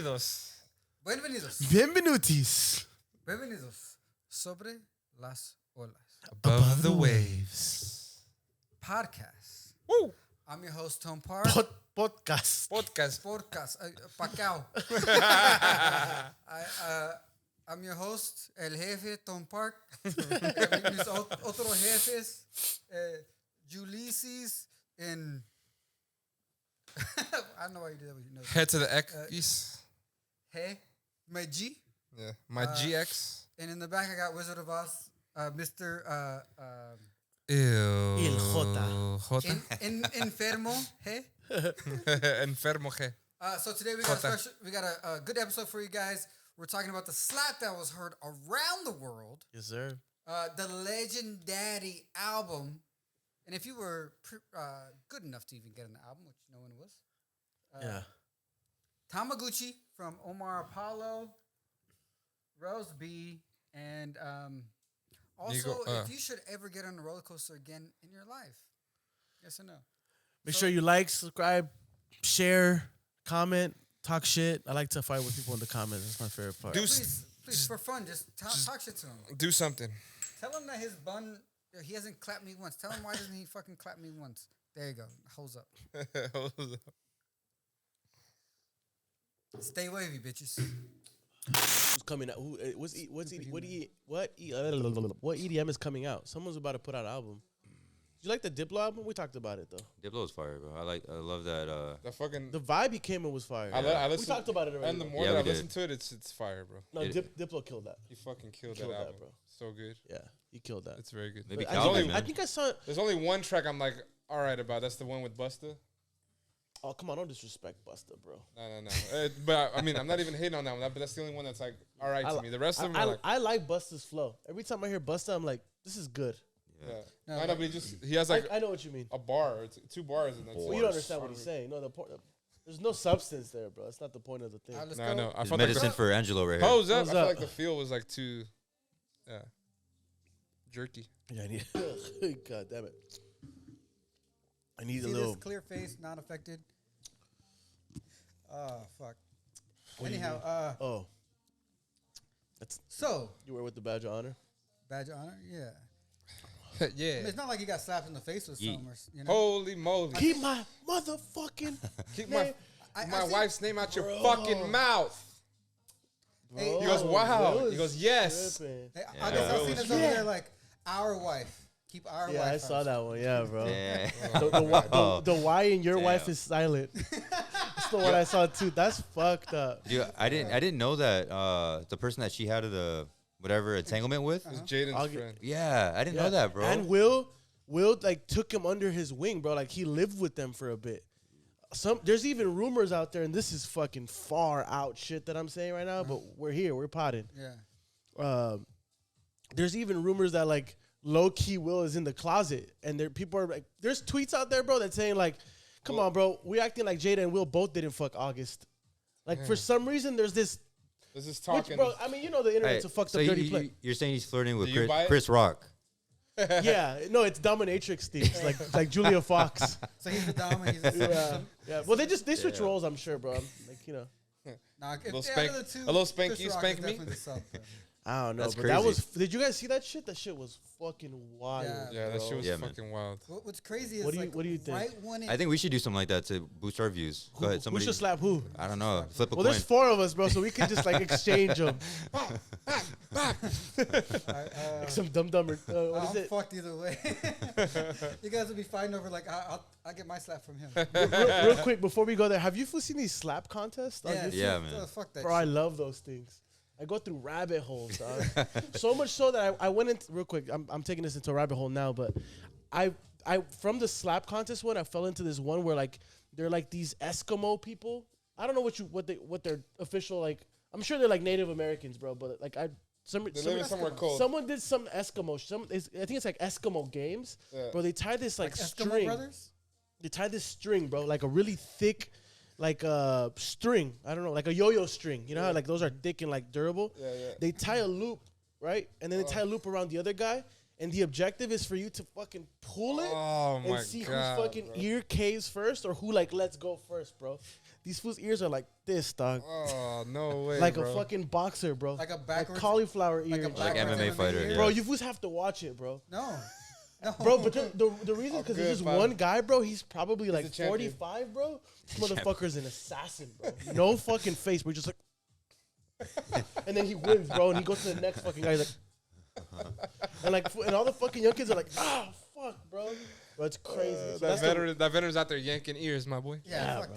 Bienvenidos. Bienvenutis. Bienvenidos sobre las olas. Above the waves. Podcast. Woo. I'm your host, Tom Park. Podcast. Podcast. Pacao. I'm your host, El Jefe, Tom Park. Mis otros jefes, Ulysses, and I don't know why you did that. But you know. Head to the X. Hey, my G. Yeah, my GX. And in the back, I got Wizard of Oz, Mr. Ew. El Jota. Enfermo. Hey. Enfermo G. So today we got a good episode for you guys. We're talking about the slap that was heard around the world. Yes, sir. The LEGENDADDY album. And if you were good enough to even get an album, which no one was. Yeah. Tamagotchi from Omar Apollo, Rels B, and also Nigo, if you should ever get on a roller coaster again in your life. Yes or no? Make sure you like, subscribe, share, comment, talk shit. I like to fight with people in the comments. That's my favorite part. Please, for fun, just talk shit to him. Do something. Tell him that his bun, he hasn't clapped me once. Tell him why doesn't he fucking clap me once. There you go. Hose up. Stay wavy, bitches. Who's coming out? What EDM is coming out? Someone's about to put out an album. You like the Diplo album? We talked about it though. Diplo's fire, bro. I love that. The vibe he came in was fire. I we talked about it already. And the more that I listen to it, it's fire, bro. No, Diplo killed that. He fucking killed that album, bro. So good. Yeah, he killed that. It's very good. Maybe I think I saw it. There's only one track I'm like, all right about. That's the one with Busta. Oh, come on, don't disrespect Busta, bro. No. But I mean, I'm not even hating on that one. But that's the only one that's like, all right to me. The rest of them are like, I like Busta's flow. Every time I hear Busta, I'm like, this is good. yeah. No, I know, but he has like I know what you mean. a bar, or two bars, and that's Well, you don't understand what he's saying. No, there's no substance there, bro. That's not the point of the thing. Let's No, go. I know. I It's felt medicine like for Angelo right here. Hose up. Hose I feel up. like the feel was like too, jerky. Yeah, I need. God damn it. I need See a little. this clear face, not affected. Oh, fuck. What do you Anyhow, Oh. That's so, you were with the badge of honor. badge of honor? Yeah. Yeah. I mean, it's not like he got slapped in the face with Yeet. something. You know? Holy moly. Keep my motherfucking Keep name. my see- wife's name out your fucking mouth. Hey, He goes, wow. Will He goes, is yes. tripping. Hey, Yeah. I guess I've seen this over Yeah. there like, our wife. Keep our wife. Yeah, I saw out. that one. Yeah, bro. Yeah. The Y in your Damn. wife is silent. That's the one I saw too. That's fucked up. Dude, I didn't know that the person that she had the whatever entanglement with. It was Jaden's I'll get- friend. Yeah, I didn't know that, bro. And Will like took him under his wing, bro. Like he lived with them for a bit. There's even rumors out there, and this is fucking far out shit that I'm saying right now, but we're here, we're potting. Yeah. There's even rumors that like low key Will is in the closet, and people are like, there's tweets out there, bro, that's saying like, come on, bro, we acting like Jada and Will both didn't fuck August. Like for some reason, there's this. This is Which, talking. bro, I mean, you know the internet's a fucked up dirty place. You're saying he's flirting with Do you buy it? Chris Rock? Yeah, no, it's dominatrix things like Julia Fox. So he's the dom and he's the submissive. Yeah. Well, they switch roles, I'm sure, bro. Like, you know, Nah, if Little the spank- other two, a little spank Chris you, Rock spank is me? definitely the sub, bro. I don't know, That's but that crazy. was. Did you guys see that shit? That shit was fucking wild. Yeah. Yeah, that shit was Yeah, man. fucking wild. What's crazy is What do you- like what do you think? right when it, I think we should do something like that to boost our views. Go ahead, Who somebody. should slap who? I don't know. Flip a Well, coin. there's 4 of us, bro, so we could just like exchange them. Like some dumber. What is I'm it? fucked either way. You guys will be fighting over like I'll get my slap from him. Real quick before we go there, have you seen these slap contests? on YouTube? Yeah, man. Fuck that. Bro, I shit. love those things. I go through rabbit holes, dog. So much so that I went into real quick. I'm taking this into a rabbit hole now, but I from the slap contest one, I fell into this one where like they're like these Eskimo people. I don't know what their official like. I'm sure they're like Native Americans, bro. But like They're living somewhere cold. someone did some Eskimo. I think it's like Eskimo games, Yeah. bro. They tie this like Eskimo string. brothers? They tie this string, bro, like a really thick, like string. I don't know, like a yo-yo string. You know how like those are thick and like durable. Yeah. They tie a loop, right, and then they tie a loop around the other guy, and the objective is for you to fucking pull it Oh my and see God, whose fucking bro. ear caves first or who like lets go first, bro. These fools' ears are like this, dog. Oh no way, Like bro. a fucking boxer, bro. Like a backwards, cauliflower like ear. a Like backwards MMA fighter, yeah. Bro, you fools have to watch it, bro. No, no, Bro, but the reason Oh, because good, there's just fam. one guy, bro. He's probably the like champion. 45, bro. This motherfucker's an assassin, bro. No fucking face, bro. Just like, and then he wins, bro. And he goes to the next fucking guy. He's like, and all the fucking young kids are like, ah, fuck, bro. Bro, it's crazy. So that's that veteran's out there yanking ears, my boy. yeah, Yeah, fuck bro.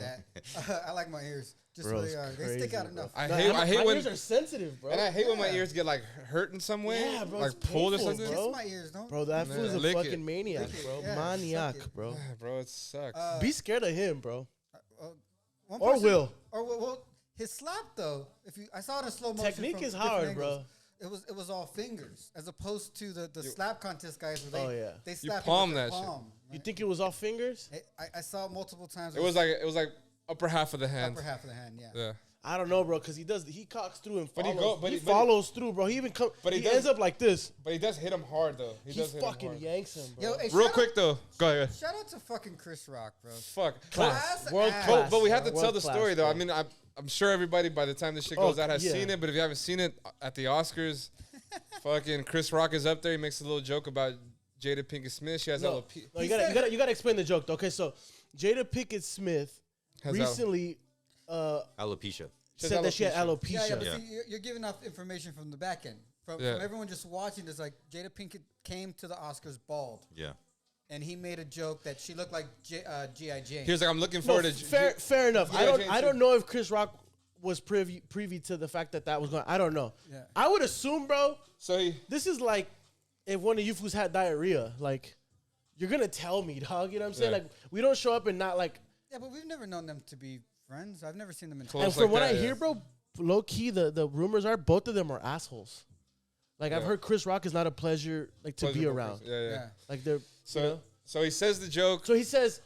that. I like my ears. Just Bro, what they it's are. They stick out crazy, enough. I No, hate my when ears are sensitive, bro. and I hate when my Yeah. ears get like hurt in some way, Yeah, bro, like it's pulled or painful, something. bro. Kiss my ears, don't. Bro, that Yeah. fool's a Lick it. fucking maniac, Lick it. bro. Yeah, Maniac, suck it. bro. Yeah, bro, it sucks. Be scared of him, bro. One Or person- Will. Or well, his slap though. If you, I saw it in slow motion. Technique from is different hard, angles. bro. It was all fingers, as opposed to the slap contest guys. Where Oh, they, yeah. they slap palm you with that their shit. palm, You right? think it was all fingers? I saw it multiple times. it was like upper half of the hand. upper half of the hand. Yeah. Yeah. I don't know, bro, because he cocks through and But he follows. go- but he he- but he- follows through, bro. He even But he he does- ends up like this. But he does hit him hard though. He He does hit him fucking hard. yanks him, bro. Yo, hey, Real shout quick though, go ahead. Out, shout out to fucking Chris Rock, bro. Fuck. Class. Class World ass. class. But we have to bro. tell the World class, story though. bro. I mean, I'm sure everybody by the time this shit Oh, goes out has yeah. seen it. But if you haven't seen it at the Oscars, fucking Chris Rock is up there. He makes a little joke about Jada Pinkett Smith. She has No, alopecia. no, you gotta explain the joke, though. Okay, so Jada Pinkett Smith Has recently Alopecia. She has said that she had alopecia. alopecia. Yeah, but Yeah. see, you're giving off information from the back end. From Yeah. everyone just watching this, like Jada Pinkett came to the Oscars bald, Yeah. and he made a joke that she looked like G.I. Jane. He was like, I'm looking No, forward to. fair enough. Yeah, I don't know if Chris Rock was privy to the fact that was going. I don't know. Yeah. I would assume, bro. So he. This is like if one of you fools had diarrhea. Like, you're gonna tell me, dog. You know what I'm saying? Yeah. Like, we don't show up and not like. Yeah, but we've never known them to be friends. I've never seen them in. Close. And Close from like what that, I yeah. hear, bro, low key, the rumors are both of them are assholes. Like, I've Yeah. heard Chris Rock is not a pleasure like to be pleasurable around. person. Yeah, yeah. Yeah. Like they're So you know? so he says the joke. So he says,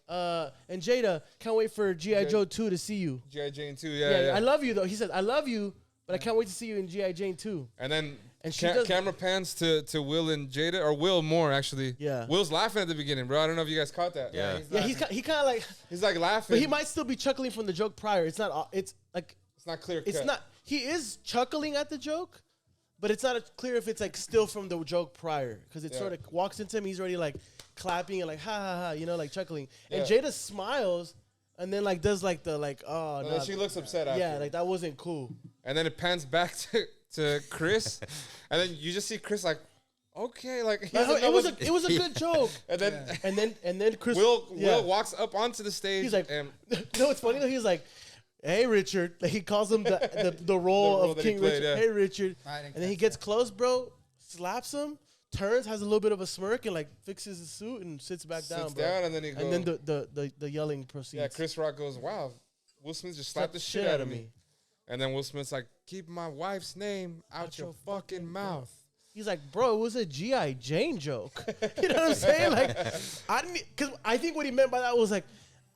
and Jada, can't wait for G.I. Joe 2 to see you. G.I. Jane 2. Yeah, Yeah. I love you though. He says, I love you, but I can't wait to see you in G.I. Jane 2. And then And she does- camera pans to Will and Jada, or Will more actually. Yeah. Will's laughing at the beginning, bro. I don't know if you guys caught that. Yeah. Yeah, he kind of like, He's like laughing. but he might still be chuckling from the joke prior. It's not, it's like, It's not clear. it's cut. not, he is chuckling at the joke, but it's not clear if it's like still from the joke prior. Because it Yeah. sort of walks into him, he's already like clapping and like, ha ha ha, you know, like chuckling. And Yeah. Jada smiles and then like does like the like, oh, And no. then she looks upset after. Yeah, like that wasn't cool. And then it pans back to Chris, and then you just see Chris like, okay, like he Like, doesn't know it was a good joke. and then And then Chris Will yeah. walks up onto the stage. He's like, and you know what's funny though? He's like, hey Richard. Like, he calls him the role role of that he King played, Richard. yeah. Hey Richard. I didn't And then he catch gets close, bro, slaps him, turns, has a little bit of a smirk, and like fixes his suit and sits back down, sits bro. down, and then he goes. And then the yelling proceeds. yeah, Chris Rock goes, wow, Will Smith just slapped the shit out of me. And then Will Smith's like, keep my wife's name out your fucking mouth. He's like, bro, it was a G.I. Jane joke. You know what I'm saying? Like, because I think what he meant by that was like,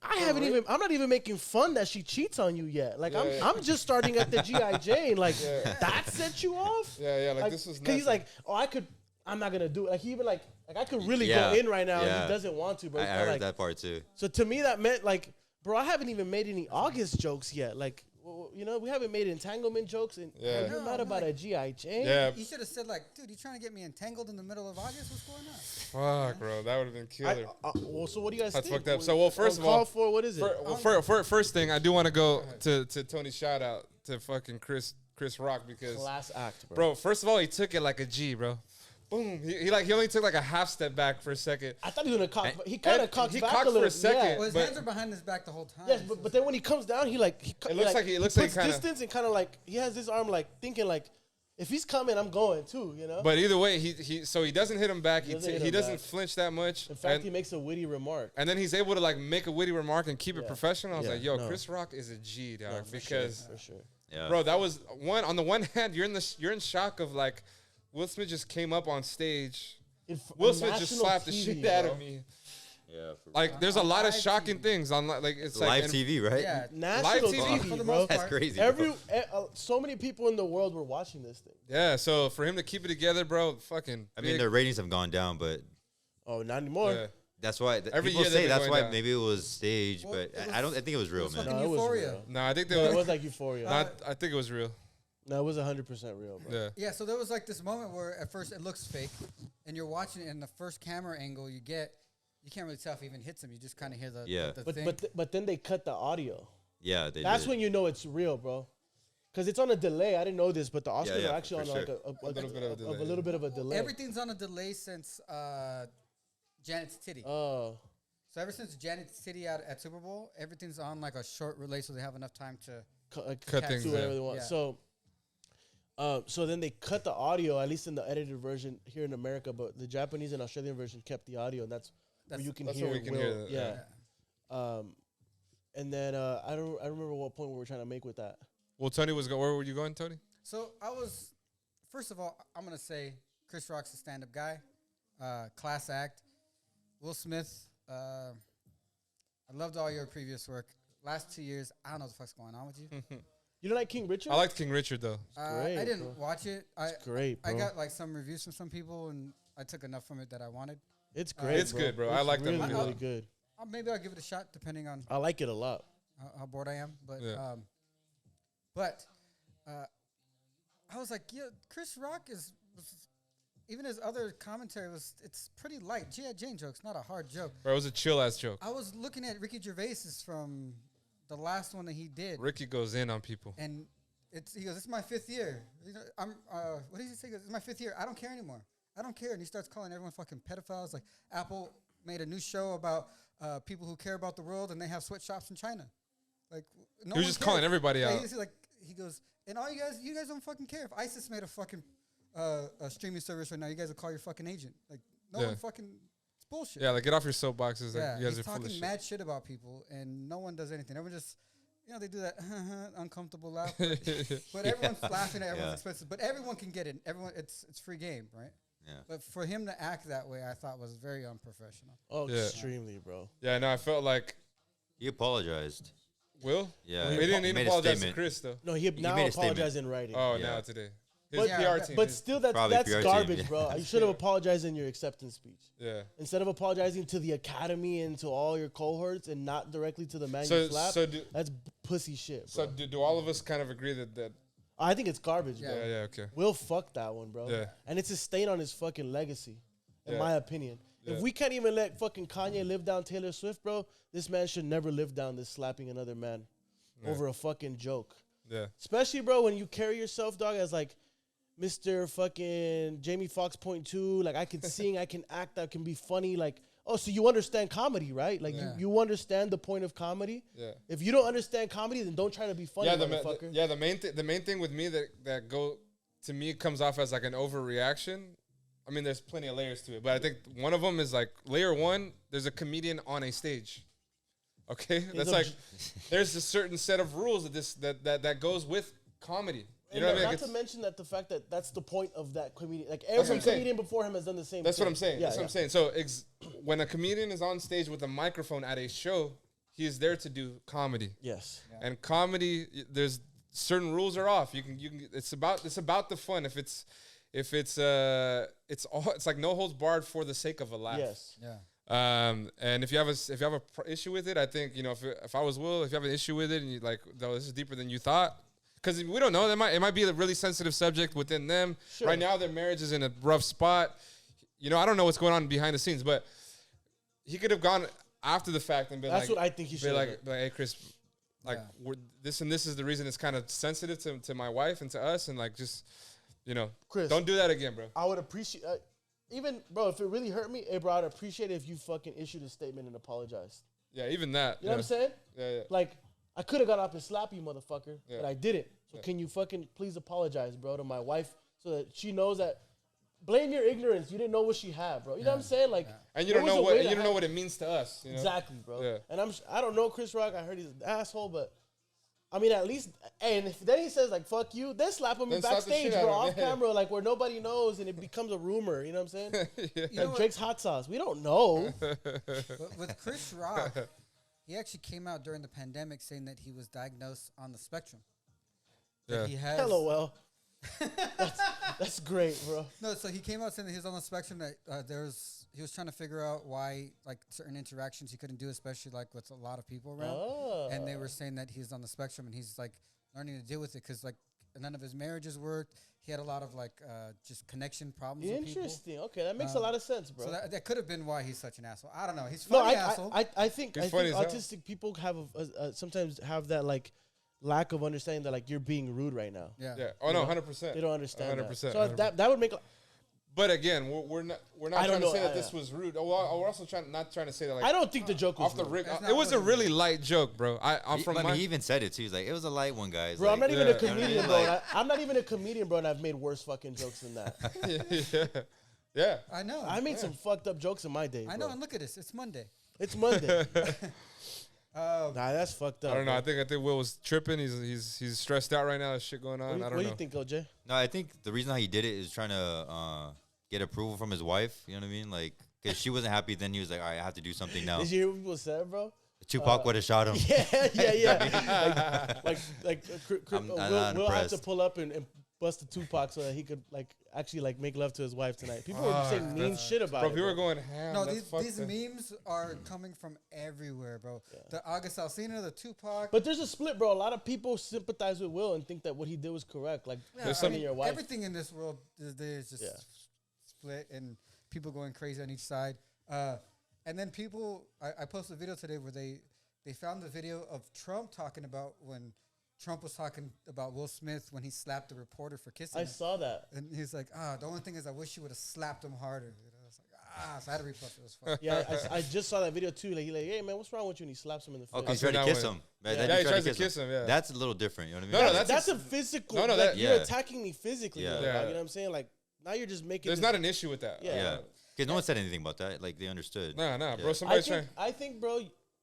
I'm not even making fun that she cheats on you yet. Like, Yeah. I'm just starting at the G.I. Jane. Like, Yeah. that set you off? Yeah, like this was Because he's nothing. like, I'm not going to do it. Like, he even like I could really Yeah. go in right now and Yeah. he doesn't want to, bro. I He's kinda heard like, that part too. So to me, that meant like, bro, I haven't even made any August jokes yet. Like, you know, we haven't made entanglement jokes. And Yeah. you're No, mad I'm about like- a G.I. Jane? Yeah, You should have said like, dude, you trying to get me entangled in the middle of August? What's going on? fuck, bro, that would have been killer. Well, so what do you guys That's think? fucked up. So, well, first of all, call for what is it? First thing, I do want to go to Tony's shout out to fucking Chris Rock because, Class act, bro. bro, first of all, he took it like a G, bro. Boom. He only took like a half step back for a second. I thought he was gonna cock. He kind of cocks he back cocked a for a little. second. Yeah. Well, his But- hands are behind his back the whole time. Yes, but then when he comes down, he like It looks like he puts kinda- distance and kind of like he has this arm like thinking like if he's coming, I'm going too. You know. But either way, he doesn't hit him back. He doesn't hit him doesn't back. flinch that much. in fact, and, he makes a witty remark. and then he's able to like make a witty remark and keep it Yeah. professional. I was Yeah, like, yo, no. Chris Rock is a G, dog, No, for because sure, for sure. Yeah. bro, that was one. On the one hand, you're in shock of like Will Smith just came up on stage. Will Smith just slapped the shit out of me. Yeah. Like, there's a lot of live shocking TV. things on like it's Live like TV, right? Yeah. National TV, TV, for the bro. most That's part. crazy. So many people in the world were watching this thing. Yeah, so for him to keep it together, bro, fucking. I mean, big. their ratings have gone down, but Oh, not anymore. Yeah. that's why Every people year say they've been that's going why down. maybe it was staged, Well, but it I think it was real, was man. fucking No, it was Euphoria. real. No, I think they No, it were. was like Euphoria. I think it was real. No, it was 100% real, bro. Yeah. Yeah, so there was like this moment where at first it looks fake, and you're watching it, and the first camera angle you get, you can't really tell if it even hits him. You just kind of hear the Yeah. the But thing. but then they cut the audio. Yeah, they That's did. when you know it's real, bro. Because it's on a delay. I didn't know this, but the Oscars yeah, are actually for on like sure. a little bit of a delay, a little bit of a delay. Everything's on a delay since Janet's titty. Oh, So ever since Janet's titty out at Super Bowl, everything's on like a short relay, so they have enough time to. Cut things, do yeah. whatever they want. Yeah. So then they cut the audio, at least in the edited version here in America, but the Japanese and Australian version kept the audio, and that's where you can that's hear. where we can Will, hear that, yeah. yeah. And then I don't remember what point we were trying to make with that. Well, Tony was going. Where were you going, Tony? So I was, first of all, I'm gonna say Chris Rock's a stand-up guy, class act. Will Smith, I loved all your previous work. Last 2 years, I don't know what the fuck's going on with you. You don't like King Richard? I liked King Richard though. great, I didn't bro. watch it. It's great, bro. I got like some reviews from some people, and I took enough from it that I wanted. It's great. It's good, bro. I It's like that really, movie a really lot. good. Maybe I'll give it a shot, depending on I like it a lot. how bored I am. But Yeah. I was like, yeah, Chris Rock was even his other commentary it's pretty light. G.I. Jane joke's not a hard joke. Bro, it was a chill ass joke. I was looking at Ricky Gervais's from the last one that he did, Ricky goes in on people. and he goes, "This is my 5th year." You know, what did he say? He goes, "This is my 5th year. I don't care anymore. I don't care." And he starts calling everyone fucking pedophiles. Like Apple made a new show about people who care about the world, and they have sweatshops in China. Like no He was one just calling cares. everybody Yeah, out. he's like, he goes, and all you guys don't fucking care. If ISIS made a fucking a streaming service right now, you guys will call your fucking agent. Like no Yeah. one fucking, it's bullshit. Yeah, like get off your soapboxes. Like Yeah, you guys he's are full of talking shit. mad shit about people, and no one does anything. Everyone just, they do that uncomfortable laugh. But everyone's laughing at everyone's expenses. But everyone can get it. Everyone, it's free game, right? Yeah. But for him to act that way, I thought was very unprofessional. Oh, Yeah. extremely, bro. Yeah, no, I felt like He apologized. Will. Yeah. He didn't He even made a apologize to statement. Chris though. No, he now made a statement. apologized in writing. Oh, Yeah. now today. His But- PR team. But still, that's Probably PR team, garbage, yeah. bro. You should have apologized in your acceptance speech. yeah. Instead of apologizing to the academy and to all your cohorts and not directly to the man So you slapped, so do that's pussy shit, bro. so do all of us kind of agree that I think it's garbage, Yeah. bro. yeah okay. Will fuck that one, bro. Yeah. And it's a stain on his fucking legacy, in Yeah. my opinion. Yeah. If we can't even let fucking Kanye live down Taylor Swift, bro, this man should never live down this slapping another man over a fucking joke. Yeah. Especially, bro, when you carry yourself, dog, as like Mr. fucking Jamie Foxx .2. Like, I can sing, I can act, I can be funny. Like, oh, so you understand comedy, right? Like, Yeah. you understand the point of comedy. Yeah. If you don't understand comedy, then don't try to be funny, Yeah, motherfucker. the main thing with me that go to me comes off as like an overreaction. I mean, there's plenty of layers to it, but I think one of them is like layer one. There's a comedian on a stage. Okay, that's like there's a certain set of rules that goes with comedy. You know what I mean? Not Like, to mention that the fact that that's the point of that comedian. Like, what every I'm saying. comedian before him has done the same that's thing. what I'm saying. Yeah, That's what I'm saying. So when a comedian is on stage with a microphone at a show, he is there to do comedy. Yes. And comedy, there's certain rules are off. You can it's about the fun. If it's like no holds barred for the sake of a laugh. Yes. Yeah. And if you have a issue with it, I think if I was Will, if you have an issue with it and you like, though this is deeper than you thought, because we don't know, it might be a really sensitive subject within them. Sure. Right now, their marriage is in a rough spot. I don't know what's going on behind the scenes, but he could have gone after the fact and been That's like, what I think he be should like, hey Chris, like Yeah. this is the reason it's kind of sensitive to my wife and to us, and like just Chris, don't do that again, bro. I would appreciate, even, bro, if it really hurt me, hey, bro, I'd appreciate it if you fucking issued a statement and apologized. Yeah, even that. You know what I'm saying? Yeah. Like, I could have got up and slapped you, motherfucker, Yeah. but I didn't. So can you fucking please apologize, bro, to my wife so that she knows that, blame your ignorance. You didn't know what she had, bro. You know what I'm saying? Like, And you there don't was know a way what to you don't know have- what it means to us. Exactly, bro. Yeah. And I don't know Chris Rock. I heard he's an asshole, but I mean, at least, and if then he says like "fuck you," then slap him Then slap the backstage, shit bro, out of off him, yeah. camera, like where nobody knows, and it becomes a rumor. You know what I'm saying? Yeah. You know Like what? Drake's hot sauce. We don't know. But with Chris Rock, he actually came out during the pandemic saying that he was diagnosed on the spectrum. That Yeah. he has. LOL. That's great, bro. No, so he came out saying that he was on the spectrum. That he was trying to figure out why like certain interactions he couldn't do, especially like with a lot of people around. Oh. And they were saying that he's on the spectrum and he's like learning to deal with it because like none of his marriages worked. He had a lot of like just connection problems. With people. Interesting. Okay, that makes a lot of sense, bro. So that could have been why he's such an asshole. I don't know. He's No, funny asshole. I think He's funny as hell. autistic people have sometimes have that like lack of understanding that like you're being rude right now. yeah. Yeah. Oh no, 100%. They don't understand 100%. that. So that would make. But again, we're not I don't trying to know, say that this was rude. Oh, well, we're also not trying to say that like I don't think the joke was off the rude. rig. That's not It was a what it really light joke, bro. I'm from I my mean, he even said it too. He's like, it was a light one, guys. Bro, I'm Like, not even a Yeah. comedian, Like- bro. I'm not even a comedian, bro, and I've made worse fucking jokes than that. yeah. I know. I made some fucked up jokes in my day, bro. I know. And look at this. It's Monday. It's Monday. Nah, that's fucked up. I don't know. bro. I think Will was tripping. He's stressed out right now. There's shit going on. I don't What do know. you think, OJ? No, I think the reason how he did it is trying to get approval from his wife. You know what I mean? Like, because she wasn't happy, then he was like, all right, I have to do something now. Did you hear what people said, bro? Tupac would have shot him. Yeah. I'm Will not have to impressed. pull up and bust the Tupac so that he could like actually like make love to his wife tonight. People were saying mean shit about Bro, it. people were bro. going ham. No, That's these fucked up. memes are coming from everywhere, bro. The August Alsina, the Tupac. But there's a split, bro. A lot of people sympathize with Will and think that what he did was correct. Like, Yeah, There's I some- mean, your wife. everything in this world is just Yeah. split and people going crazy on each side. And then people, I posted a video today where they found the video of Trump talking about when Trump was talking about Will Smith when he slapped the reporter for kissing I him. saw that. And he's like, the only thing is I wish you would have slapped him harder. You know, it's like, so I had to repost it. It was fun. Yeah, I just saw that video too. Like, he like, hey man, what's wrong with you? And he slaps him in the face. Okay, he seen tried to that kiss one. him. Yeah. Then Yeah, he tries to kiss him, yeah. That's a little different. You know what I No, mean? no, that's that's a physical. No, no, like, that- you're yeah. attacking me physically. Yeah. Though, Yeah. dog, you know what I'm saying? Like now you're just making. There's this- not an issue with that. Yeah. Yeah. Because no one said anything about that. Like, they understood. Nah, Yeah. bro. Somebody's I think, bro,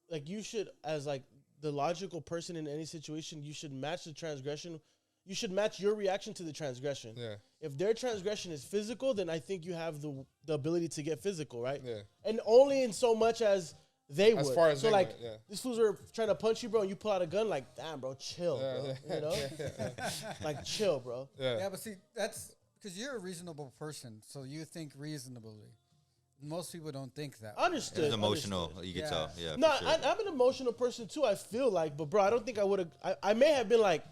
like you should, as like the logical person in any situation, you should match the transgression. You should match your reaction to the transgression. Yeah. If their transgression is physical, then I think you have the ability to get physical, right? Yeah. And only in so much as they As would. far as so they like, would, yeah. these fools are trying to punch you, bro, and you pull out a gun, like, damn, bro, chill, bro. Yeah. You know, like, chill, bro. Yeah, but see, that's because you're a reasonable person, so you think reasonably. Most people don't think that. Understood. It was emotional. understood. You could Yeah. tell. Yeah. No, for sure. I'm an emotional person too. I feel like, but bro, I don't think I would have. I may have been like,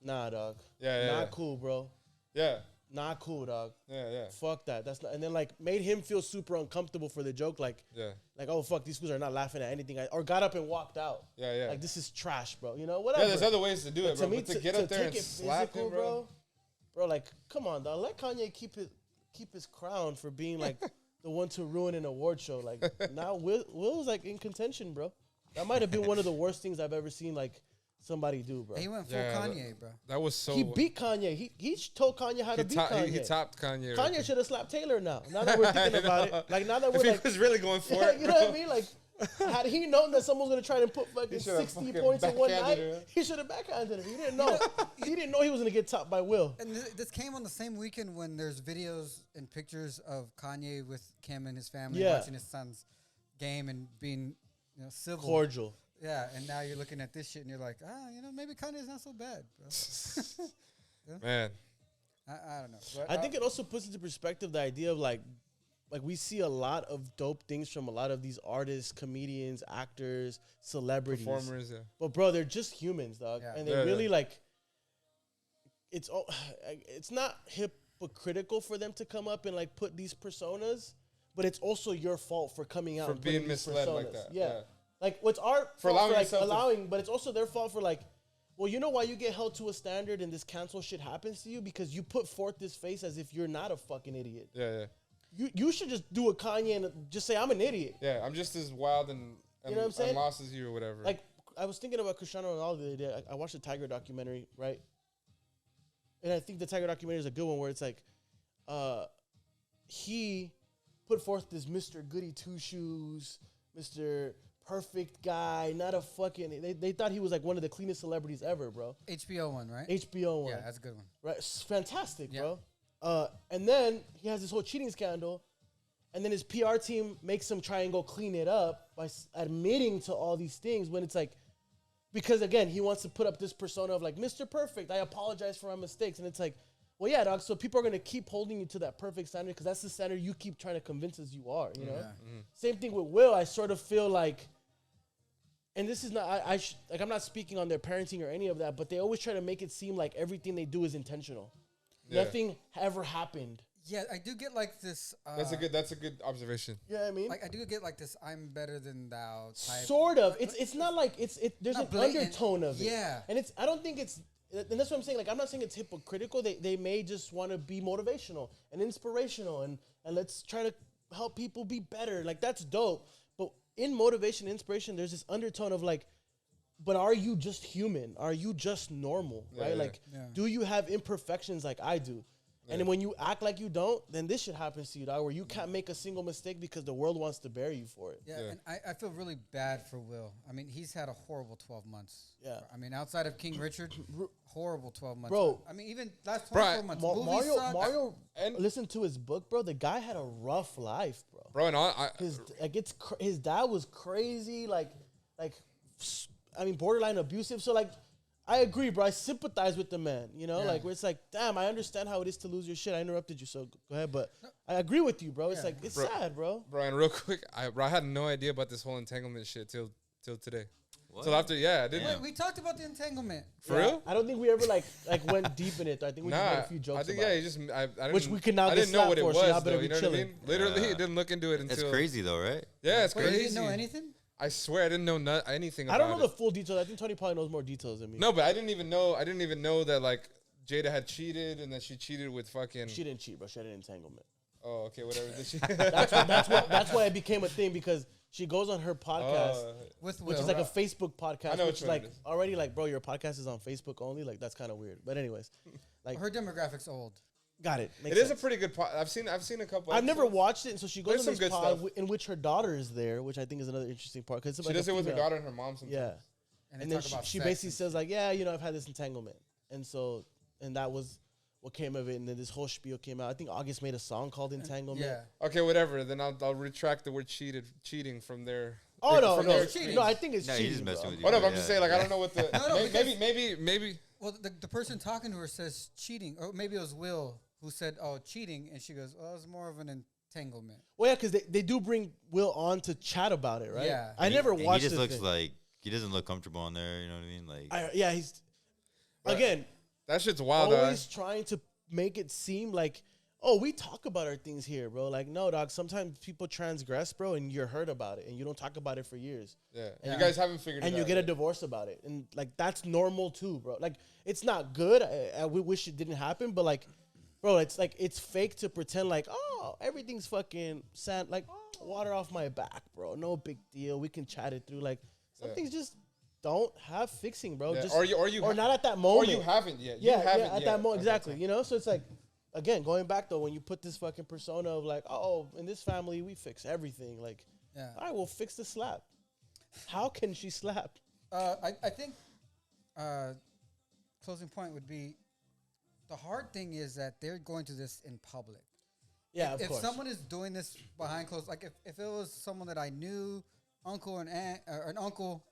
nah, dog. Yeah. Not cool, bro. Yeah. Not cool, dog. Yeah. Fuck that. That's not. And then like made him feel super uncomfortable for the joke. Like, Yeah. oh fuck, these fools are not laughing at anything. Or got up and walked out. Yeah. Like this is trash, bro. You know, whatever. Yeah, there's other ways to do it, bro. me, But to get up there take and it slap physical, him, bro. Bro, like, come on, dog. Let Kanye keep his crown for being like the one to ruin an award show. Like now, Will's like in contention, bro. That might have been one of the worst things I've ever seen like somebody do, bro. He went full Yeah, Kanye, bro. That was so. He beat Kanye. He told Kanye how to beat Kanye. He topped Kanye. Kanye should have slapped Taylor now. Now that we're thinking about it, like now that we're If he like, was really going for yeah, it, you know what I mean? Like, had he known that someone was gonna try to put fucking He should've 60 fucking points in one night, backhanded him. he should have backhanded him. He didn't know. He didn't know he was gonna get topped by Will. And this came on the same weekend when there's videos and pictures of Kanye with Kim and his family Yeah. watching his son's game and being, civil. Cordial. Yeah, and now you're looking at this shit and you're like, maybe Kanye's not so bad, bro. man. I don't know. But, I think it also puts into perspective the idea of like we see a lot of dope things from a lot of these artists, comedians, actors, celebrities, Performers, yeah. But bro, they're just humans, dog, Yeah. and they Yeah, really yeah. like. It's not hypocritical for them to come up and like put these personas, but it's also your fault for coming out For and putting being these misled like personas. that, Yeah. yeah. Like what's our For fault allowing for like yourself to- allowing, but it's also their fault for like. Well, you know why you get held to a standard and this cancel shit happens to you? Because you put forth this face as if you're not a fucking idiot. Yeah. You should just do a Kanye and just say, I'm an idiot. Yeah, I'm just as wild and You know what I'm saying? lost as you or whatever. Like, I was thinking about Cristiano Ronaldo the other day. I watched the Tiger documentary, right? And I think the Tiger documentary is a good one where it's like, he put forth this Mr. Goody Two Shoes, Mr. perfect guy, not a fucking. They thought he was like one of the cleanest celebrities ever, bro. HBO one, right? HBO one. Yeah, that's a good one. Right, it's fantastic, Yeah. bro. And then he has this whole cheating scandal, and then his PR team makes him try and go clean it up by admitting to all these things when it's like, because again, he wants to put up this persona of like Mr. Perfect. I apologize for my mistakes, and it's like, well, yeah, dog. So people are gonna keep holding you to that perfect standard because that's the standard you keep trying to convince us you are. You know. Yeah. Same thing with Will. I sort of feel like, and this is not, like I'm not speaking on their parenting or any of that, but they always try to make it seem like everything they do is intentional. Yeah. Nothing ever happened. Yeah, I do get like this. That's a good observation. You know what I mean? Like I do get like this. I'm better than thou type. Sort of. It's not like there's Not an blatant. undertone of it. Yeah. And I don't think it's, and that's what I'm saying. Like I'm not saying it's hypocritical. They may just want to be motivational and inspirational and let's try to help people be better. Like that's dope. But in motivation, inspiration, there's this undertone of like, but are you just human? Are you just normal? Right? Yeah. Like, Yeah. do you have imperfections like I do? And then when you act like you don't, then this shit happens to you, dog, where you can't make a single mistake because the world wants to bury you for it. Yeah, Yeah. and I feel really bad for Will. I mean, he's had a horrible 12 months. Yeah. I mean, outside of King Richard, horrible 12 months. Bro. I mean, even last Bro, 24 months. Movies suck. Mario, And- listen to his book, bro. The guy had a rough life, bro. Bro, and I His dad was crazy, like, I mean, borderline abusive. So like, I agree, bro. I sympathize with the man, you know, Yeah. like where it's like, damn, I understand how it is to lose your shit. I interrupted you, so go ahead, but I agree with you, bro. It's Yeah. like it's Bro. sad, bro. bro, and real quick, I had no idea about this whole entanglement shit till today. What? So after, I didn't. Damn. We talked about the entanglement. For Yeah, real? I don't think we ever like went deep in it. I think we just made Nah, a few jokes I think about he it. just I didn't, Which we can now I get didn't know what it slapped for, so y'all was better though. be You know what I chilling. mean? Literally, Yeah. didn't look into it It's until. crazy though, right? Yeah, it's Wait, crazy. you didn't know anything? I swear I didn't know anything. I don't know about the it. full details. I think Tony probably knows more details than me. No, but I didn't even know. I didn't even know that like Jada had cheated and that she cheated with fucking. She didn't cheat, bro. She had an entanglement. Oh, okay, whatever. Did she? That's why it became a thing because she goes on her podcast, Oh, With Will. which is like a Facebook podcast, I know which which is one like it is. already like, bro, your podcast is on Facebook only. Like that's kind of weird. But anyways, like Her demographic's old. got it. it Makes is a sense. pretty good pod. I've seen a couple. I've never episodes. watched it, and so she goes There's on some this good pod stuff. in which her daughter is there, which I think is another interesting part because She does it with her daughter and her mom sometimes. Yeah, And, and they then talk about she sex basically and says like, yeah, you know, I've had this entanglement, and that was what came of it, and then this whole spiel came out. I think August made a song called Entanglement. Yeah. Okay, whatever. Then I'll retract the word cheating from there. Oh no, from no, there. cheating. no! I think it's No, cheating. he's just messing bro. with you. Oh no, but I'm Yeah, just saying like I yeah. don't know what the No, maybe. Well, the person talking to her says cheating, or maybe it was Will who said, "Oh, cheating," and she goes, "Oh, it's more of an entanglement." Well, yeah, because they do bring Will on to chat about it, right? Yeah. I never And watched. He just the looks thing. like he doesn't look comfortable on there. You know what I mean? Like Yeah, he's Right. again That shit's wild. always trying to make it seem like, oh, we talk about our things here, bro. Like, no, dog. Sometimes people transgress, bro, and you're hurt about it, and you don't talk about it for years, Yeah. Yeah. You guys haven't figured it and out. you get a yet. divorce about it, and like that's normal too, bro. Like, it's not good. We wish it didn't happen, but like, bro, it's like it's fake to pretend like, oh, everything's fucking sand, like water off my back, bro. No big deal. We can chat it through. Like, some Yeah. things just don't have fixing, bro. Yeah. Just Or not at that Or moment. you haven't yet. Yeah, you haven't at yet that moment, at exactly. time. You know, so it's like, again, going back though, when you put this fucking persona of like, oh, in this family we fix everything. Like, Yeah. all right, we'll fix the slap. How can she slap? I think closing point would be the hard thing is that they're going to this in public. Yeah, of If course. someone is doing this behind closed, like if it was someone that I knew, uncle and aunt, or an uncle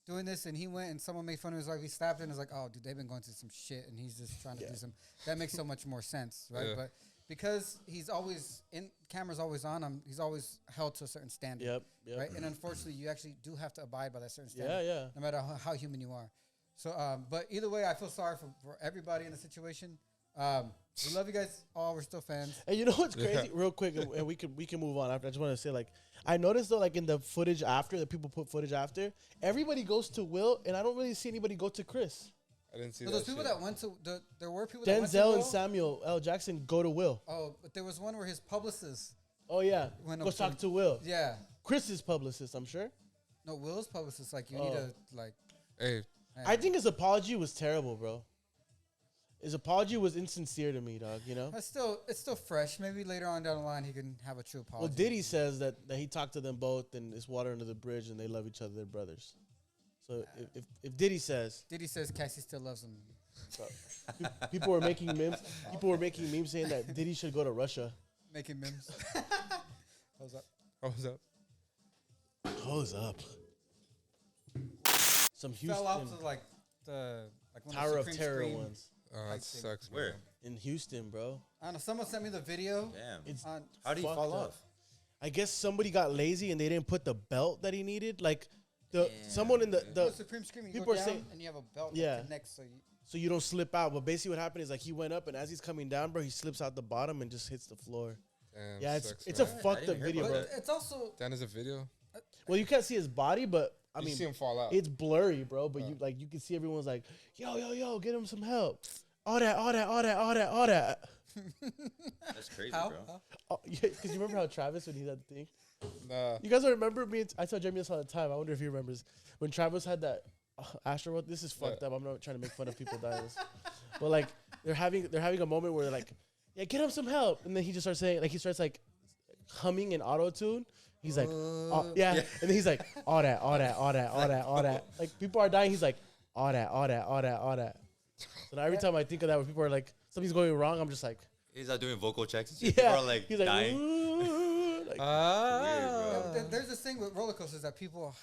doing this, and he went and someone made fun of his wife, he slapped it, and it's like, oh, dude, they've been going through some shit, and he's just trying to do some. That makes so much more sense, right? Yeah. But because he's always in, camera's always on him, he's always held to a certain standard, Yep. right? And unfortunately, you actually do have to abide by that certain standard, Yeah. no matter how human you are. So, but either way, I feel sorry for everybody in the situation. We love you guys all. We're still fans. And you know what's crazy? Yeah. Real quick, and we can move on after. I just want to say, like, I noticed though, like in the footage after that people put footage after, everybody goes to Will, and I don't really see anybody go to Chris. I didn't see So that. those people shit. that went to there were people that went to Denzel Will. and Samuel L. Jackson go to Will. Oh, but there was one where his publicist. Oh yeah, Went go up talk to- to Will. Yeah. Chris's publicist, I'm sure. No, Will's publicist. Like you need Oh. to like. Hey, I think his apology was terrible, bro. His apology was insincere to me, dog. You know. It's still fresh. Maybe later on down the line he can have a true apology. Well, Diddy says that he talked to them both and it's water under the bridge and they love each other. They're brothers. So if Diddy says Cassie still loves him. people were making memes. People were making memes saying that Diddy should go to Russia. Making memes. How's up? How's up? Hose up. Some Houston Fell off to like one of the Tower of Supreme Terror Scream. ones Oh, that sucks. Where? Man. in Houston, bro. I don't know. Someone sent me the video. Damn. It's On, How did he fucked fall up. off? I guess somebody got lazy and they didn't put the belt that he needed. Like someone in the the Supreme Scream, you people go are down saying- and you have a belt Yeah. that connects. so you don't slip out. But basically what happened is like he went up and as he's coming down, bro, he slips out the bottom and just hits the floor. Damn, Yeah, sucks, it's a man. fucked I up didn't hear video, But bro. about it's also Dan is a video. Well, you can't see his body, but I You mean, see him fall out. it's blurry, bro. But you can see everyone's like, yo, get him some help. All that. That's crazy, how? bro. Oh, yeah, because you remember how Travis when he had the thing. Nah. You guys don't remember me? I tell Jeremy this all the time. I wonder if he remembers when Travis had that Astro. This is fucked up. I'm not trying to make fun of people dying. But like they're having a moment where they're like, yeah, get him some help, and then he just starts saying like he starts like humming in auto tune. He's like, yeah, and then he's like, all that. Like people are dying. He's like, all that. So now every time I think of that, when people are like something's going wrong, I'm just like, He's not doing vocal checks. And shit. yeah. People are like he's like, dying. "Ooh," like, Yeah, but there's this thing with roller coasters that people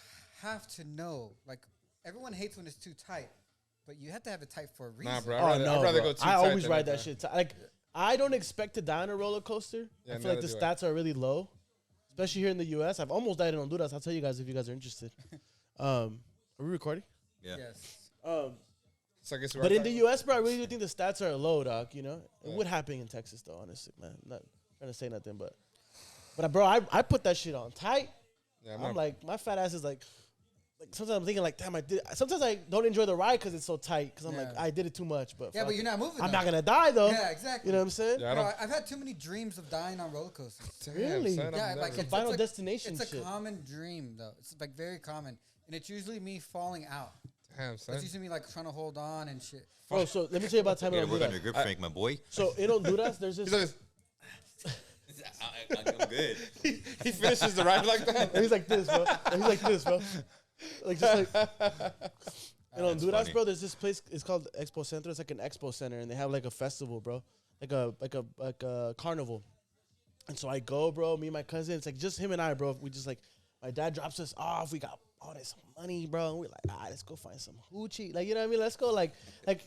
have to know. Like everyone hates when it's too tight, but you have to have it tight for a reason. Nah, bro. oh no, I'd rather bro. go too I tight always than ride not that tight. shit. Like I don't expect to die on a roller coaster. Yeah, I feel like the neither do stats are really low, especially here in the U.S. I've almost died in Honduras. I'll tell you guys if you guys are interested. Are we recording? Yeah. Yes. So I guess But in the U.S., bro, I really do think the stats are low, dog. You know, it would happen in Texas, though. Honestly, man, I'm not trying to say nothing, but bro, I put that shit on tight. Yeah, I'm like, my fat ass is like sometimes I'm thinking like, damn, I did. Sometimes I don't enjoy the ride because it's so tight. Because I'm like, Yeah. I did it too much. But Yeah, fuck but it. you're not moving. I'm though. not gonna die though. Yeah, exactly. You know what I'm saying? Yeah, I Bro, don't. I've had too many dreams of dying on roller coasters. Damn, Really? son, I've Yeah, never- like It's Final a- Destination It's a shit. common dream though. It's like very common, and it's usually me falling out. Damn, son. It's usually me like trying to hold on and shit. Bro, so let me tell you about time in Gotta work on Honduras. your grip strength, my boy. So in Honduras, there's He's this. like, I'm good. he finishes the ride like that. He's like this, bro. He's like this, bro. Like just like in Honduras, funny. bro. There's this place. It's called Expo Centro. It's like an expo center, and they have like a festival, bro. Like a carnival. And so I go, bro. Me and my cousin. It's like just him and I, bro. We just like my dad drops us off. We got all this money, bro. And we're like, let's go find some hoochie. Like you know what I mean? Let's go. Like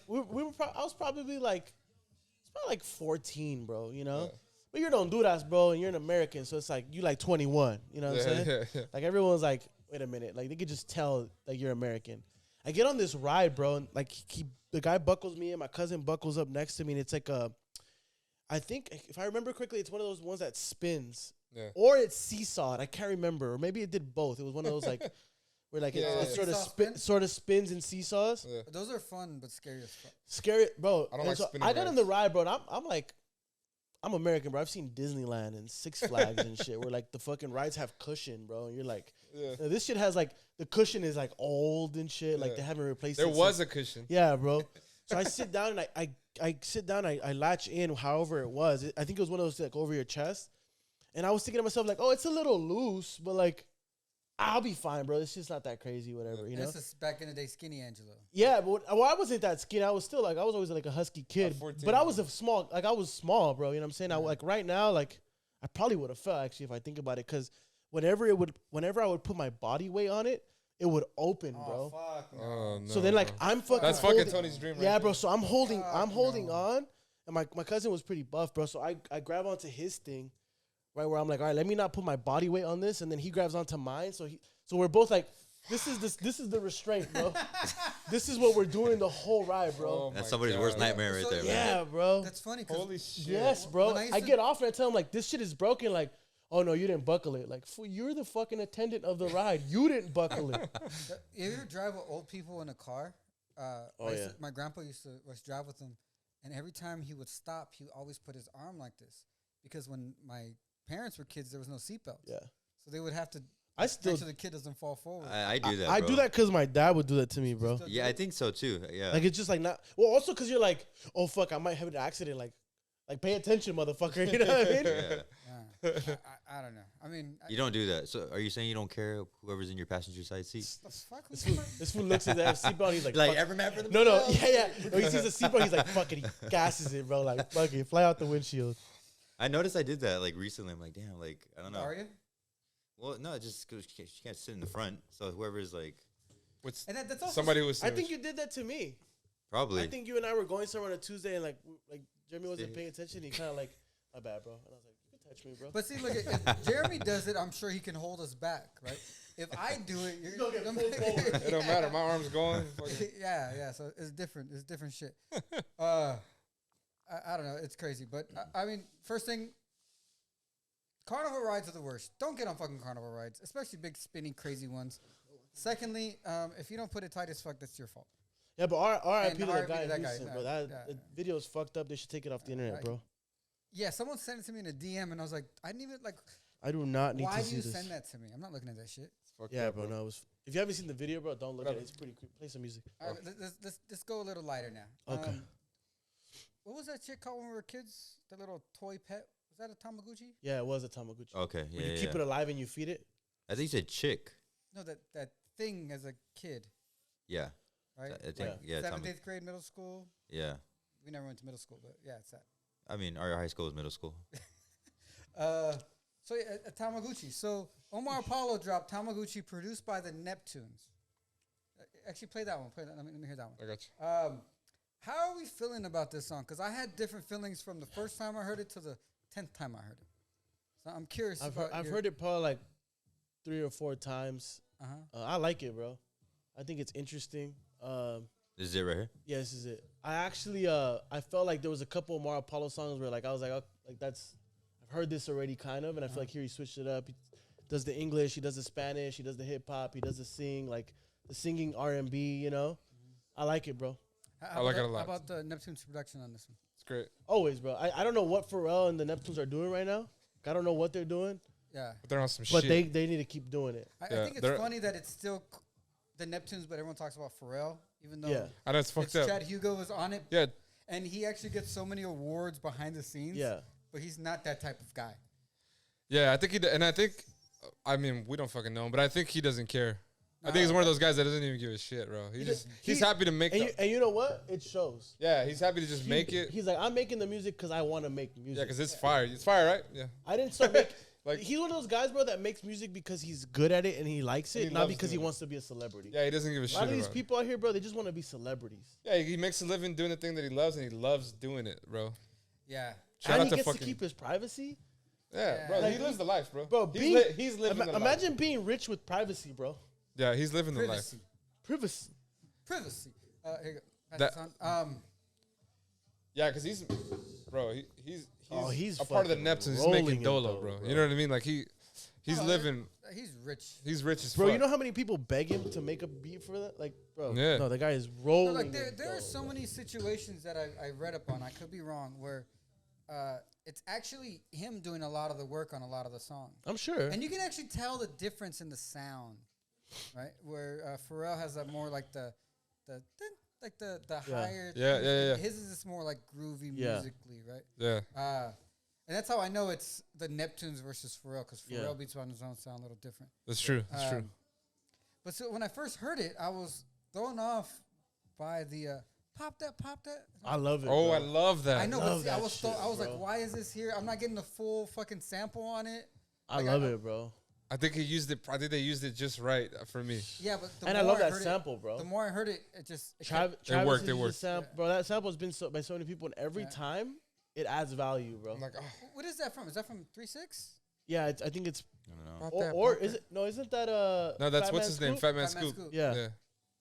we were. I was probably like, it's probably like 14, bro. You know. Yeah. But you're in Honduras, bro, and you're an American, so it's like you like 21. You know what I'm saying? Yeah. Like everyone's like, wait a minute, like they could just tell like you're American. I get on this ride, bro, and like the guy buckles me and my cousin buckles up next to me, and it's like I think if I remember correctly, it's one of those ones that spins, Yeah. or it's seesawed. I can't remember, or maybe it did both. It was one of those like where like Yeah, it yeah. sort of Seesaw spin? sort of spins and seesaws. Yeah. Those are fun but scary as fuck. Scary, bro. I don't And like so spinning I got on rides. the ride, bro, and I'm like, I'm American, bro. I've seen Disneyland and Six Flags and shit where like the fucking rides have cushion, bro. And you're like, Yeah. this shit has like the cushion is like old and shit. Like Yeah. they haven't replaced There it. was since- a cushion. yeah, bro. So I sit down and I sit down. I latch in, however it was. I think it was one of those like over your chest. And I was thinking to myself like, oh, it's a little loose, but like I'll be fine, bro. It's just not that crazy, whatever, you know. This is back in the day, skinny Angelo. Yeah, but I wasn't that skinny. I was still like I was always like a husky kid, 14, but I was a small, like I was small, bro. You know what I'm saying? I like right now, like I probably would have fell actually if I think about it, because whenever I would put my body weight on it, it would open, bro. Fuck. No. Oh, no, So then like bro. I'm fucking. That's fucking holding- Tony's dream, right? Yeah, there. bro. So I'm holding no. on, and my cousin was pretty buff, bro. So I grab onto his thing, right where I'm like, all right, let me not put my body weight on this, and then he grabs onto mine. So we're both like, this is the restraint, bro. This is what we're doing the whole ride, bro. Oh That's my somebody's worst God. nightmare right So, there, man. Yeah, bro. That's funny. 'cause Holy shit. Yes, bro. When I used I to- get off and I tell him like this shit is broken. Like, oh no, you didn't buckle it. Like, fool, you're the fucking attendant of the ride. You didn't buckle it. You ever drive with old people in a car? Oh, yeah. My grandpa used to drive with them, and every time he would stop, he would always put his arm like this, because when my parents were kids, there was no seatbelts. Yeah. So they would have to I still Make sure the kid doesn't fall forward. I do that. I bro. do that because my dad would do that to me, bro. Still do Yeah, I it? think so too. Yeah. Like it's just like not. Well, also because you're like, oh fuck, I might have an accident. Like pay attention, motherfucker. You know what I mean? Yeah. I don't know. I mean, You don't do that. So are you saying you don't care whoever's in your passenger side seat? the fuck was This fool looks at that seatbelt. He's like, Like fuck. every man for No, no, themselves? yeah. Or he sees the seatbelt. He's like, fuck it. He gasses it, bro. Like, fuck it. Fly out the windshield. I noticed I did that like recently. I'm like, damn, like I don't know. Are you? Well, no, just because she can't sit in the front. So whoever's like, What's And that's also somebody who was. I think you did that to me. probably. I think you and I were going somewhere on a Tuesday and like Jeremy wasn't paying attention. He kind of like, my bad, bro. And I was like, you can touch me, bro. But see, look, if Jeremy does it, I'm sure he can hold us back, right? If I do it, you're gonna get pulled forward. It don't matter. My arm's going. fucking- yeah. So it's different. It's different shit. I don't know. It's crazy, but I mean, first thing, carnival rides are the worst. Don't get on fucking carnival rides, especially big spinny crazy ones. Secondly, if you don't put it tight as fuck, that's your fault. Yeah, but R.I.P. to And that RIP guy to in that guy, Houston, no, bro. That yeah. the video is fucked up. They should take it off the internet, bro. Yeah, someone sent it to me in a DM, and I was like, I didn't even like. I do not need Why to do see you this. send that to me? I'm not looking at that shit. It's fucked Yeah, up, bro. No, it was. If you haven't seen the video, bro, don't look at it. It's pretty creepy. Play some music. All right, let's go a little lighter now. Okay. What was that shit called when we were kids? The little toy pet. Was that a Tamagotchi? Yeah, it was a Tamagotchi. Okay, yeah, When you yeah, keep it alive and you feed it. I think you said chick. No, that thing as a kid, Yeah, right? I think yeah, Seventh, Tommy. 8th grade, middle school. Yeah. We never went to middle school, but yeah, it's that. I mean, our high school is middle school. So yeah, a Tamagotchi. So Omar Apollo dropped Tamagotchi, produced by the Neptunes. Actually, play that one. Play that. Let me hear that one. I got you. How are we feeling about this song? Because I had different feelings from the first time I heard it to the 10th time I heard it. So I'm curious. I've heard it probably like 3 or 4 times. I like it, bro. I think it's interesting. This is it right here. Yeah, this is it. I actually I felt like there was a couple of Omar Apollo songs where like I was like, oh, like that's I've heard this already kind of, and I feel like here he switched it up. He does the English, he does the Spanish, he does the hip hop, he does the sing, like the singing R&B, you know. I like it, bro. I like it a lot. How about the Neptune's production on this one? It's great. Always, bro. I don't know what Pharrell and the Neptunes are doing right now. I don't know what they're doing, Yeah. But they're on some but shit. they need to keep doing it. I Yeah, think it's they're- funny that it's still the Neptunes, but everyone talks about Pharrell, even though Yeah. I know it's fucked it's up. Chad Hugo was on it. Yeah. And he actually gets so many awards behind the scenes. Yeah. But he's not that type of guy. Yeah, I think and I think, I mean, we don't fucking know him, but I think he doesn't care. I think he's one of those guys that doesn't even give a shit, bro. He's happy to make And you know what? It shows. yeah, he's happy to just make it. He's like, I'm making the music because I want to make music. Yeah, because it's fire. It's fire, right? Yeah. I didn't start making. Like- He's one of those guys, bro, that makes music because he's good at it and he likes And it, he not loves because he doing it. wants to be a celebrity. Yeah, he doesn't give a A shit lot of these about it. people out here, bro, they just want to be celebrities. Yeah, he makes a living doing the thing that he loves, and he loves doing it, bro. Yeah. Shout and out he to gets to fucking keep his privacy. yeah, bro. Like, he lives the life, bro. Bro, he's living the life. imagine being rich with privacy, bro. Yeah, he's living the life. Privacy. Privacy. Privacy. Here you go. Pass That- this on. Yeah, because he's He's a part of the fucking Neptunes. He's rolling making in dolo, dough, bro. bro. You know what I mean? Like he's No, living. He's rich. He's rich as Bro, fuck. you know how many people beg him to make a beat for that? Like, bro, Yeah. no, the guy is No, rolling. like there in are dough, so bro. many situations that I read up on. I could be wrong. Where it's actually him doing a lot of the work on a lot of the songs. I'm sure. And you can actually tell the difference in the sound, right? Where Pharrell has that more like the Yeah. higher. Yeah. His is just more like groovy Yeah. musically, right? Yeah, And that's how I know it's the Neptunes versus Pharrell, because Pharrell Yeah. beats on his own sound a little different. that's true. That's true. But so when I first heard it, I was thrown off by the pop that. I love it. Oh, bro. I love that. I know, love but see, I that was shit, I was like, bro. why is this here? I'm not getting the full fucking sample on it. I Like, love it, bro. I think he used it. I think they used it just right for me. Yeah, but the And I more love that heard sample, bro. The more I heard it, it just Travis worked, uses they the worked. sample, bro. That sample has been by so many people, and every Yeah. time it adds value, bro. I'm like, oh, What is that from? Is that from 3-6? Yeah, I think it's I don't know. pop or, that, or pop is that. it no? Isn't that No, that's Fat what's Man his name? Scoop? Fat Man Fat Man Scoop. Scoop. Yeah.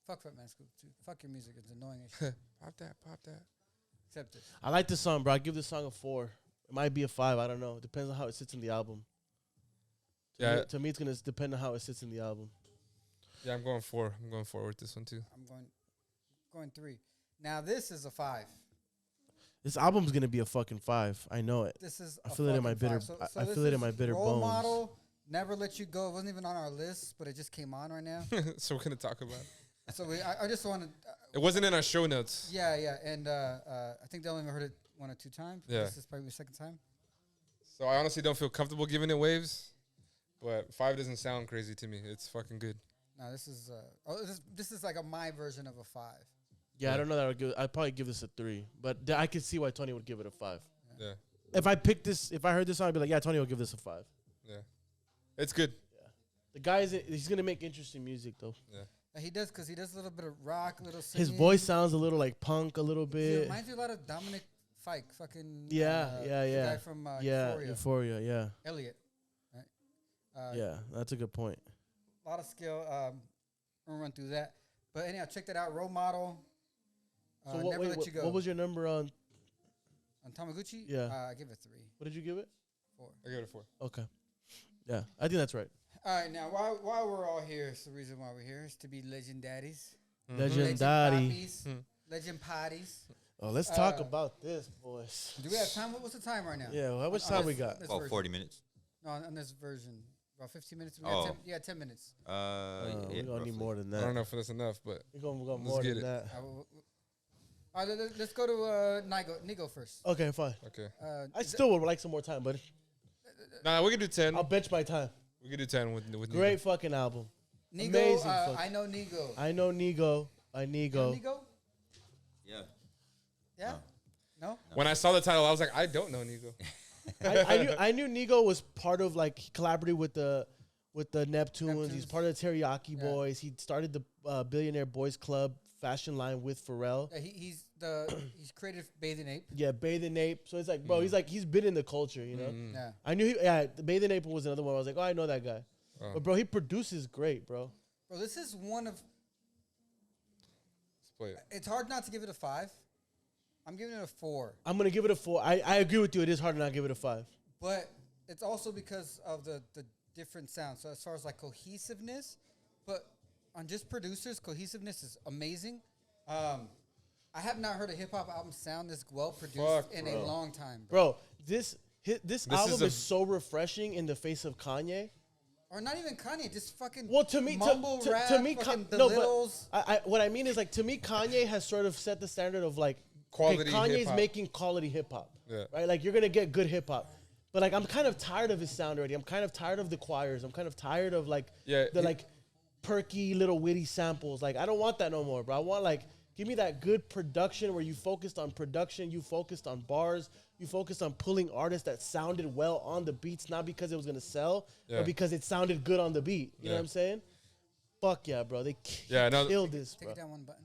Fuck Fat Man Scoop too. Fuck your music. It's annoying as shit. Pop that, pop that. Accept it. I like this song, bro. I give this song a 4. It might be a 5. I don't know. It depends on how it sits in the album. Yeah, To me, it's gonna depend on how it sits in the album. yeah. I'm going 4. I'm going 4 with this one too. I'm going 3. Now this is a 5. This album's gonna be a fucking 5. I know it. This is. I a feel it in my fucking bitter- 5. I this feel it in is my bitter Role bones. Model Never Let You Go. It wasn't even on our list, but it just came on right now. So we're gonna talk about it. So I just want to. It wasn't in our show notes. Yeah, and I think they only heard it 1 or 2 times. Yeah. This is probably the second time. So I honestly don't feel comfortable giving it waves, but 5 doesn't sound crazy to me. It's fucking good. No, this is this is like my version of a 5. Yeah, I don't know that I would give. I'd probably give this a 3, but I could see why Tony would give it a 5. Yeah. If I picked this, if I heard this song, I'd be like, yeah, Tony will give this a 5. Yeah. It's good. Yeah. The guy he's gonna make interesting music though. Yeah. He does because he does a little bit of rock, a little singing. His voice sounds a little like punk, a little It bit. reminds me a lot of Dominic Fike, fucking Yeah. the guy from Euphoria. Yeah. Elliot. Right? Yeah, that's a good point. A lot of skill. I'm gonna run through that. But anyhow, check that out. Role Model. So Never Let You Go. what was your number on? On Tamagotchi? Yeah. I give it 3. What did you give it? 4. I give it a 4. Okay. Yeah, I think that's right. All right, now while we're all here, it's the reason why we're here is to be LegendaddyS. LegendaddyS. Poppies, Legend Potties. Oh, let's talk about this, boys. Do we have time? What's the time right now? Yeah, well, how much On time this- we got? this About version. 40 minutes. No, on this version. About 15 minutes? We Oh. got 10 minutes. We're Yeah, gonna need roughly. more than I don't that. know if that's enough, but We're gonna go Let's more get than it. that. All right, let's go to Nigo first. Okay, fine. okay. I still would like some more time, but Nah, we can do 10. I'll bench my time. We can do 10 with Great fucking album. Nigo, Amazing fuck. I know Nigo. I know Nigo. You know Nigo? Yeah. Yeah? No? When I saw the title, I was like, I don't know Nigo. I knew Nigo was part of like he collaborated with the Neptunes. He's Neptunes. part of the Teriyaki Yeah. Boys. He started the Billionaire Boys Club fashion line with Pharrell. Yeah, he's created Bathing Ape. Yeah, Bathing Ape. So it's like, bro, he's been in the culture, you know. Yeah. I knew the Bathing Ape was another one. I was like, oh, I know that guy. But bro, he produces great, bro. Bro, this is one of. Let's play it. It's hard not to give it a 5. I'm giving it a 4. I'm gonna give it a 4. I agree with you. It is hard to not give it a 5. But it's also because of the different sounds. So as far as like cohesiveness, but on just producers, cohesiveness is amazing. I have not heard a hip hop album sound this well produced Fuck, in bro. a long time. Bro, this album is is so refreshing in the face of Kanye. Or not even Kanye, just fucking Well, to me, mumble rap, to me, fucking the no, Littles. but what I mean is like to me, Kanye has sort of set the standard of like Quality Kanye's hip-hop. making quality hip hop, Yeah. right? Like you're gonna get good hip hop, but like I'm kind of tired of his sound already. I'm kind of tired of the choirs. I'm kind of tired of like Yeah, the like perky little witty samples. Like I don't want that no more, bro. I want like give me that good production where you focused on production, you focused on bars, you focused on pulling artists that sounded well on the beats, not because it was gonna sell, Yeah. but because it sounded good on the beat. You know Yeah. what I'm saying? Fuck yeah, bro. They Yeah, no, killed this, Take bro. it down one button.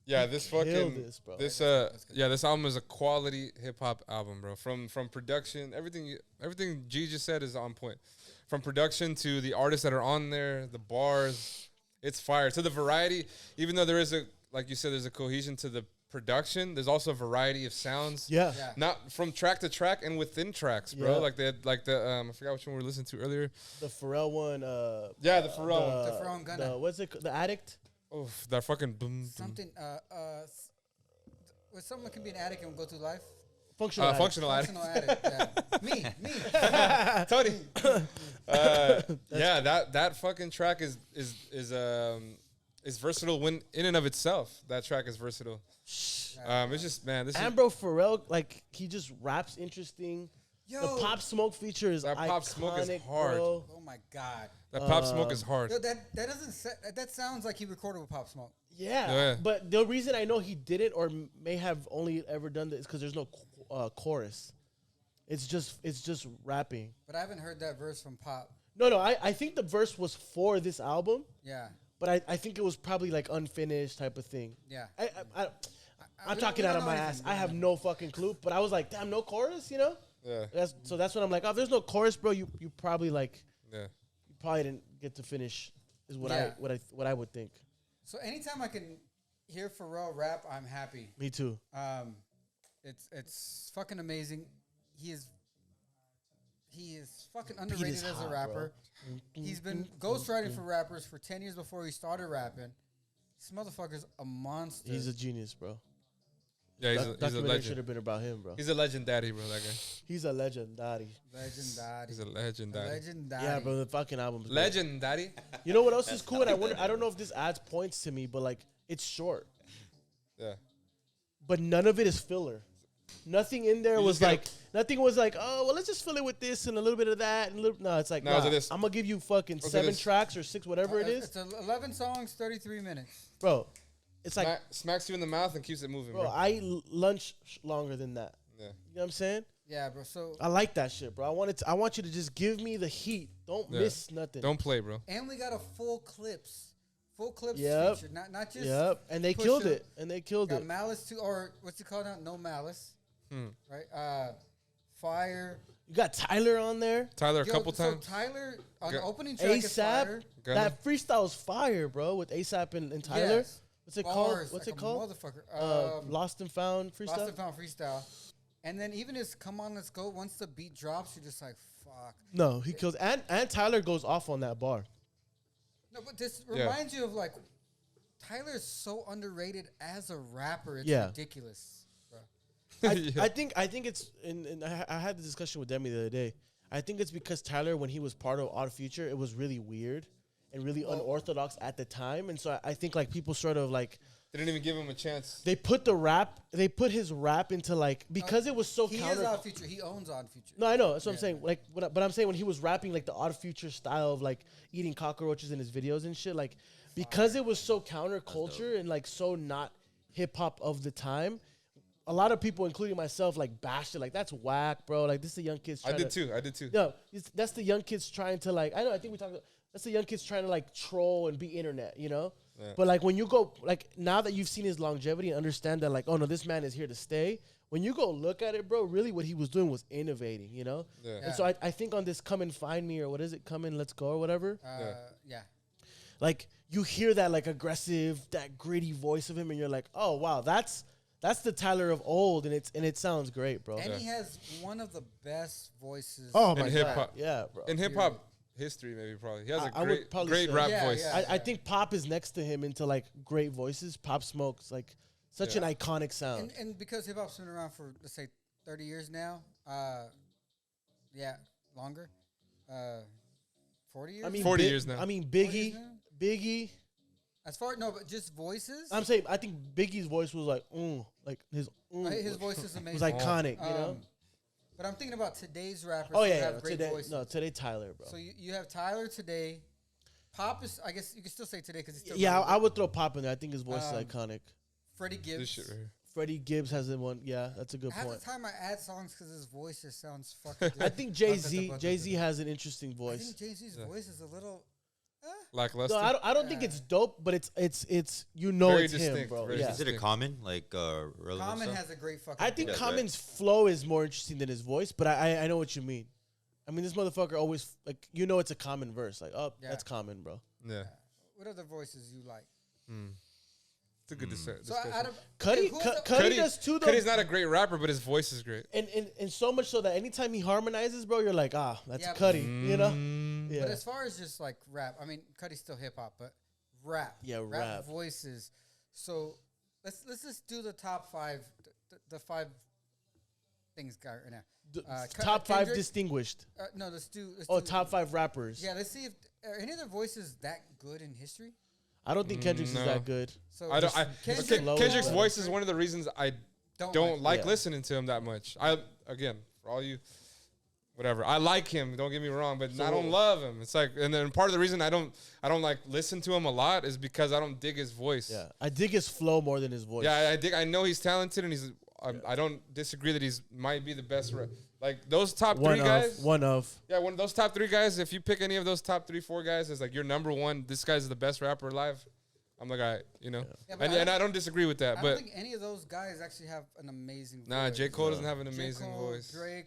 Yeah, this fucking this, bro. this this album is a quality hip hop album, bro. From production, everything G just said is on point. From production to the artists that are on there, the bars, it's fire. To the variety, even though there is like you said, there's a cohesion to the production. There's also a variety of sounds. Yeah. Yeah. Not from track to track and within tracks, bro. Yeah. Like they had, like the I forgot which one we were listening to earlier. The Pharrell one. Yeah, the Pharrell one. The Pharrell and Gunna. What's it? The Addict. Oof, that fucking boom. Something, where someone can be an addict and go through life. Functional. Addict. Functional addict. Functional addict. Yeah. me. Tony. Yeah, that fucking track is versatile when in and of itself. That track is versatile. It's just this is And bro, Pharrell, like he just raps interesting. Yo. The Pop Smoke feature is That Pop Smoke is iconic, hard. bro. Oh my God. that Pop Smoke is hard. Yo, that doesn't that sounds like he recorded with Pop Smoke. Yeah. Yeah. But the reason I know he did it or may have only ever done this is because there's no chorus. It's just rapping. But I haven't heard that verse from Pop. No, I think the verse was for this album, Yeah. but I think it was probably like unfinished type of thing. Yeah. I'm we talking don't out of know my anything. ass. I have no fucking clue, but I was like, damn, no chorus, you know? Yeah, That's when I'm like, oh, if there's no chorus, bro, you probably like yeah. you probably didn't get to finish is what Yeah. I would think. So anytime I can hear Pharrell rap, I'm happy. Me too. It's fucking amazing. He is fucking underrated is as a hot, rapper. He's been ghostwriting for rappers for 10 years before he started rapping. This motherfucker's a monster. He's a genius, bro. Yeah, he's a Documentary should legend. have been about him, bro. He's a legendaddy, bro. That guy. He's a legendaddy. Legendaddy. He's a legendaddy. Legendaddy. Yeah, bro. The fucking album. Legendaddy. You know what else is cool? And I wonder. I don't know if this adds points to me, but like it's short, Yeah. but none of it is filler. Nothing in there You was just gotta- like. Nothing was like, oh well, let's just fill it with this and a little bit of that. And no, it's like, No, it's this. I'm gonna give you fucking Okay, 7 this. tracks or 6, whatever it is, It's 11 songs, 33 minutes. bro. It's like, Smacks you in the mouth and keeps it moving, bro, bro. I eat lunch longer than that. Yeah. You know what I'm saying? Yeah, bro. So I like that shit, bro. I want you to just give me the heat. Don't Yeah. miss nothing. Don't play, bro. and we got a full clips Yep. feature, not just Yep, and they push killed up. it. And they killed Got it. Malice too, or what's it called now? No Malice, Hmm. right? Fire. You got Tyler on there. Tyler a Yo, couple so times. Tyler on Gu- the opening track is fire. ASAP. Gunna. That freestyle's fire, bro, with ASAP and Tyler. Yes. What's it Bars called? What's like it a called? Motherfucker. Lost and Found freestyle. Lost and Found freestyle. And then even his "Come On, Let's Go," once the beat drops, you're just like, fuck. No, he kills. And Tyler goes off on that bar. No, but this Yeah. reminds you of like Tyler is so underrated as a rapper. It's Yeah. ridiculous, bro. Yeah. I think it's. And I had the discussion with Demi the other day. I think it's because Tyler, when he was part of Odd Future, it was really weird and really unorthodox at the time. And so I think like people sort of like They didn't even give him a chance. they put his rap into like because it was so He counter. is Odd Future. He owns Odd Future. No, I know. That's what I'm Yeah. saying. Like, but I'm saying when he was rapping like the Odd Future style of like eating cockroaches in his videos and shit, like because it was so counterculture and like so not hip hop of the time, a lot of people, including myself, like bashed it. Like that's whack, bro. Like this is the young kids. I did too. I did too. No, that's the young kids trying to like. I know. I think we talked. That's the young kids trying to like troll and be internet. You know. Yeah. But like when you go like now that you've seen his longevity and understand that like oh no this man is here to stay. When you go look at it, bro, really what he was doing was innovating. You know. Yeah. And so I think on this "Come and Find Me" or what is it? "Come and Let's Go" or whatever. Yeah. Like you hear that like aggressive, that gritty voice of him, and you're like, oh wow, that's the Tyler of old, and it sounds great, bro. And he has one of the best voices. Oh In my hip god, hop. yeah, bro. In hip hop history, maybe probably he has a I would great, probably great say- rap Yeah, voice. yeah. I think Pop is next to him into like great voices. Pop Smoke's like such Yeah. an iconic sound. And because hip hop's been around for let's say 30 years now, longer, 40 years. I mean, 40 years now. I mean, 40 years now? Biggie. As far but just voices. I'm saying I think Biggie's voice was like his His voice is was amazing. iconic, you know. But I'm thinking about today's rappers. Oh who yeah, have great today voices. today Tyler, bro. So you have Tyler today. Pop is, I guess you can still say today because he's still Yeah, relevant. I would throw Pop in there. I think his voice is Um, iconic. Freddie Gibbs. This shit right here. Freddie Gibbs has the one. Yeah, that's a good Half point. the time I add songs because his voice just sounds fucking. I think Jay Z has an interesting I voice. think Jay Z's voice is a little. Lackluster. No, I don't think it's dope, but it's you know Very it's him, distinct, bro. very Yeah. Is it a common like relevant Common stuff? has a great fucking. I think voice. Yeah, right. Common's flow is more interesting than his voice, but I know what you mean. I mean, this motherfucker always like it's a Common verse. Like, oh, Yeah. that's Common, bro. Yeah. What other voices you like? It's a good discussion. So out of Cuddy, who's the- Cuddy does too, though. Cuddy's not a great rapper, but his voice is great. And so much so that anytime he harmonizes, bro, you're like, that's Yeah, but- Cuddy, you know? Yeah. But as far as just like rap, I mean, Cuddy's still hip hop, but rap, Yeah, rap. voices. So let's just do the top 5, the 5 things got right now. Top 5 Kendrick? distinguished. No, let's do. Top 5 rappers. Yeah, let's see if are any of their voices that good in history. I don't think Kendrick's No. is that good. So I don't. Kendrick- Kendrick's slow. voice is one of the reasons I Don't don't like Yeah. listening to him that much. Again, for all you, whatever. I like him. Don't get me wrong, but I don't love him. It's like, and then part of the reason I don't like listen to him a lot is because I don't dig his voice. Yeah. I dig his flow more than his voice. Yeah, I dig. I know he's talented, and he's. I don't disagree that he's might be the best. Like those top 3 guys. One of. Yeah, one of those top 3 guys. If you pick any of those top 3, 4 guys as like your number one, this guy's the best rapper alive. I'm like, all right, Yeah, but and I don't disagree with that. I But don't think any of those guys actually have an amazing. nah, voice. J. Cole doesn't have an J. amazing Cole, voice. Drake.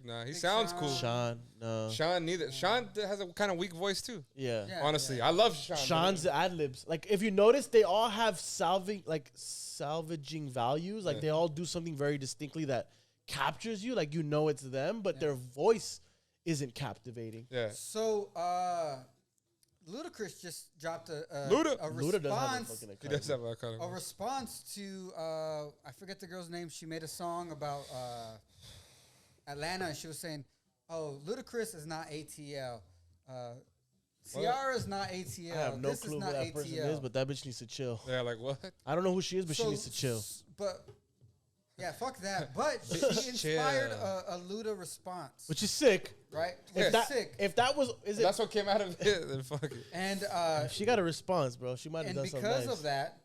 Nah, he Big sounds Sean. cool. Sean, no. Sean neither. Sean has a kind of weak voice too. Yeah. Yeah. Honestly, I love Sean. Sean's ad libs. Like if you notice, they all have salvaging values. Like Yeah. they all do something very distinctly that captures you. Like it's them, but their voice isn't captivating. Yeah. So Ludacris just dropped a Luda. Luda does have a response. fucking He does iconic. have a kind A of. response to I forget the girl's name. She made a song about Atlanta, and she was saying, "Oh, Ludacris is not ATL. Ciara is not ATL. I have no this clue is who not that person ATL." is, but that bitch needs to chill. Yeah, like what? I don't know who she is, but she So, needs to chill. But yeah, fuck that. But she inspired a Luda response, Which is sick. right? Yeah. Which is sick. If that was, is it? That's what came out of it. Then fuck it. And She got a response, bro. She might have and done because something nice. of that,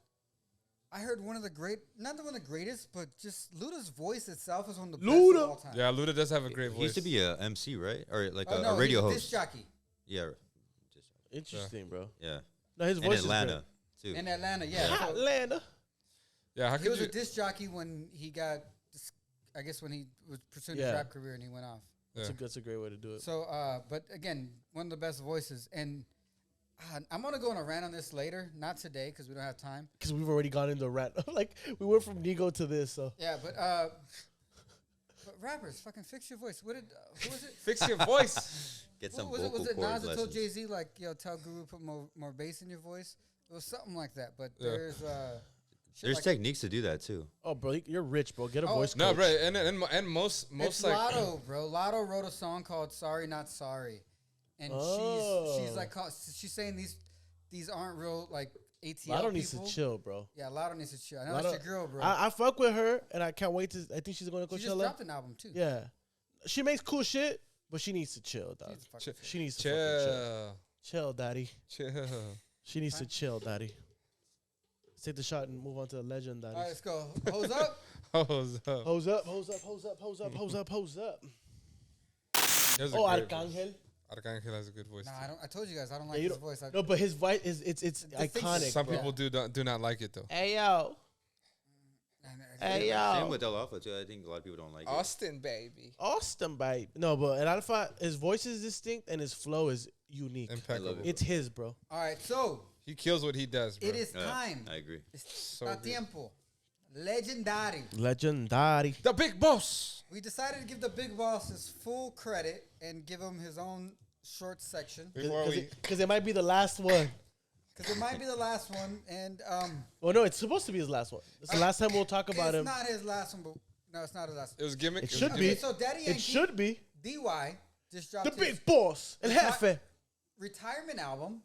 I heard one of the great, not the one of the greatest, but just Luda's voice itself is one of the best Luda. of all time. Yeah, Luda does have a great He voice. used to be a MC, right? Or like Oh, a no, radio he's a host. disc jockey Yeah, Interesting, bro. yeah. No, his In voice Atlanta too. in Atlanta. Yeah, so Atlanta. Yeah, how he could was you? a disc jockey when he got, I guess when he was pursuing Yeah. his rap career and he went off. Yeah. That's a great way to do it. So, but again, one of the best voices. And I'm gonna go on a rant on this later, not today because we don't have time. Because we've already gone into a rant. Like, we went from Nigo to this, so. Yeah, but rappers, fucking fix your voice. What did who was it? Fix your voice. Get Who some was vocal Was it cords Nas that told lessons. Jay-Z like, yo, tell Guru put more bass in your voice? It was something like that. But Yeah. there's shit There's like, techniques to do that too. Oh, bro, you're rich, bro. Get a Oh, voice No, coach. bro, and most it's like Lotto, bro. Lotto wrote a song called "Sorry Not Sorry," and she's like, she's saying these aren't real like ATL Lotto people. needs to chill, bro. Yeah, Lotto needs to chill. I know Lotto- that's your girl, bro. I fuck with her, and I can't wait to. I think she's going to she just Coachella. dropped an album too. Yeah, she makes cool shit, but she needs to chill, dog. She's fucking Ch- chill. She needs to fucking chill. chill, Chill, daddy. chill. She needs to chill, daddy. Let's take the shot and move on to the legend, daddy. All right, let's go. Hose up. Hose up. Hose up, hose up, hose up, hose up, hose up, hose up. He has a Oh, great voice. Arcangel. Arcangel has a good voice. Nah, too. I told you guys I don't Yeah, like you his don't- voice. No, but his voice is it's The thing- iconic. Some bro. people do not like it though. Hey yo, hey Same yo, with El Alfa too. I think a lot of people don't like it. Austin, baby. Austin, babe. No, but El Alfa, his voice is distinct and his flow is unique. Impeccable. it. It's his, bro. All right, so He kills what he does, bro. it is Yeah, time. I agree. It's So not good. tiempo. Legendary. Legendaddy. The big boss. We decided to give the big boss his full credit and give him his own short section Before we, Because it might be the last one. because it might be the last one. And Well, no, it's supposed to be his last one. It's the last time we'll talk about it's him. not his last one, but no, it's not his last it was gimmick. It was should gimmick. be. Okay, so Daddy Yankee, It should be DY, just the dropped his big boss, El Jefe. retirement album,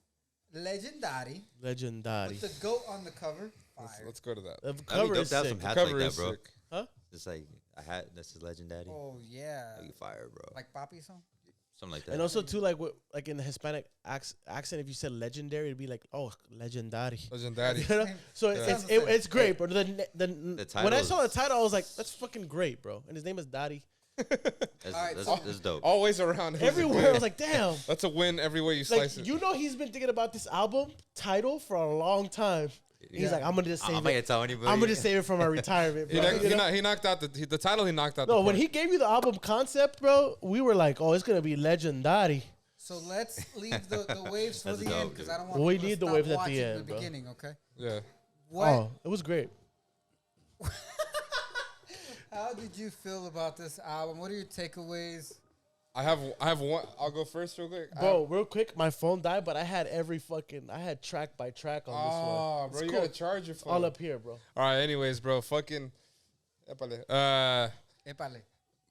Legendary, Legendary. with the goat on the cover. Let's, Fire. let's go to that. The That'd cover be dope is to have sick. some The hats like cover that, is bro. sick. Huh? Just like a hat that's his legendary. Oh yeah, That'd be fire, bro. like Papi song. Something like that. And also too, like in the Hispanic accent, if you said legendary, it'd be like, oh, legendary. Legendary. You know? So Yeah. it's great, bro. The When I title saw the is- title, I was like, that's fucking great, bro. And his name is Daddy. That's, Alright, that's, so- that's dope. Always around. He's a Everywhere, I win. was like, damn. That's a win every way you Like, slice it. you know, he's been thinking about this album title for a long time. He's Yeah. like, I'm gonna just I'm save not gonna it. tell anybody. I'm gonna just save it for my retirement, He, bro. knocked, You know? he knocked out the title. He knocked out. No, the when park. he gave you the album concept, bro, we were like, oh, it's gonna be legendary. So let's leave the waves for That's the dope, end because dude. I don't want We people to need the stop waves at the watching end, the bro. beginning. Okay. Yeah. What? Oh, it was great. How did you feel about this album? What are your takeaways? I have one. I'll go first real quick. Bro, real quick, my phone died, but I had I had track by track on this one. Oh, It's bro, you cool. gotta charge your It's phone. all up here, bro. All right. Anyways, bro, fucking. Épale.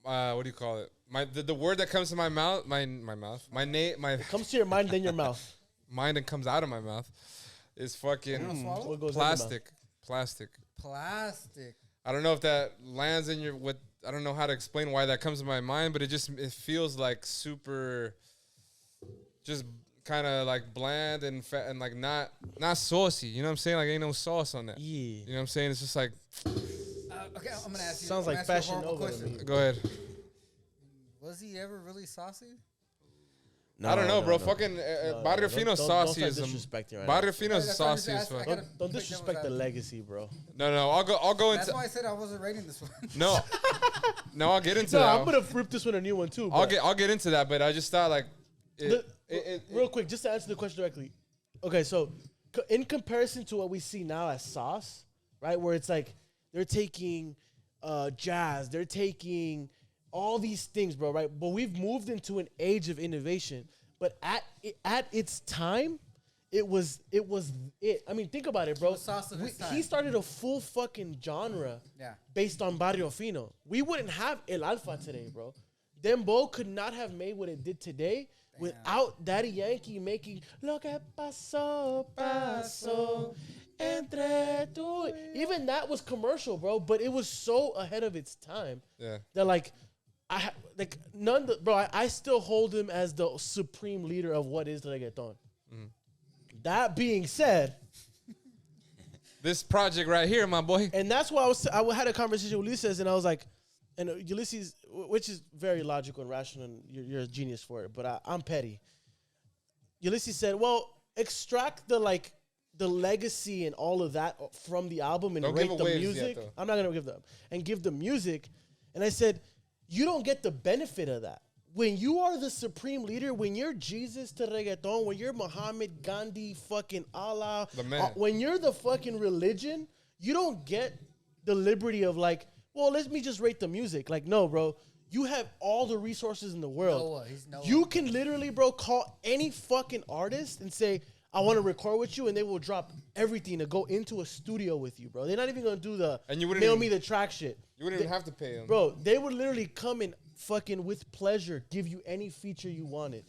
What do you call it? The word that comes to my mouth, my name, my Comes to your mind, then your mouth. mind and comes out of my mouth is fucking Wanna swallow? What goes in your mouth? plastic. Plastic. I don't know if that lands in your with. I don't know how to explain why that comes to my mind, but it feels like super, just kind of like bland and fat and like not saucy. You know what I'm saying? Like ain't no sauce on that. Yeah. You know what I'm saying? It's just like Okay, I'm gonna ask you. Sounds I'm like gonna ask you Fashion a horrible Nova to question. me. go ahead. Was he ever really saucy? I don't know, bro. no. Fucking No, Barrio don't- Fino's don't saucy start is disrespecting right now. Barrio Fino's That's why I'm just saucy as asking. I fuck. gotta Don't pick disrespect the devil's legacy, bro. No. I'll go That's into why I said I wasn't rating this one. no. I'll get into No, that. I'm gonna rip this one a new one too. I'll but get into that, but I just thought like real quick, just to answer the question directly. Okay, so in comparison to what we see now as sauce, right, where it's like they're taking jazz, they're taking all these things, bro, right? But we've moved into an age of innovation. But at its time, it was it. I mean, think about it, bro. The sauce of his time. He started a full fucking genre Yeah. based on Barrio Fino. We wouldn't have El Alfa today, bro. Dembo could not have made what it did today without Daddy Yankee making Lo que pasó, pasó entre tú. Even that was commercial, bro, but it was so ahead of its time. Yeah. That like I still hold him as the supreme leader of what is reggaeton. That being said, This project right here, my boy. and that's why I had a conversation with Ulysses, and I was like, and Ulysses, which is very logical and rational, and you're a genius for it, but I'm petty. Ulysses said, well, extract the legacy and all of that from the album and Don't rate give the away music. yet, though. I'm not gonna give them and give the music. And I said, you don't get the benefit of that. When you are the supreme leader, when you're Jesus to reggaeton, when you're Muhammad, Gandhi, fucking Allah, The man. when you're the fucking religion, you don't get the liberty of like, well, let me just rate the music. Like, no, bro, you have all the resources in the world. Noah, he's Noah. You can literally, bro, call any fucking artist and say, I want to record with you, and they will drop everything to go into a studio with you, bro. They're not even gonna do the And you wouldn't mail even- me the track shit. You wouldn't even have to pay him. Bro, they would literally come and fucking with pleasure give you any feature you wanted.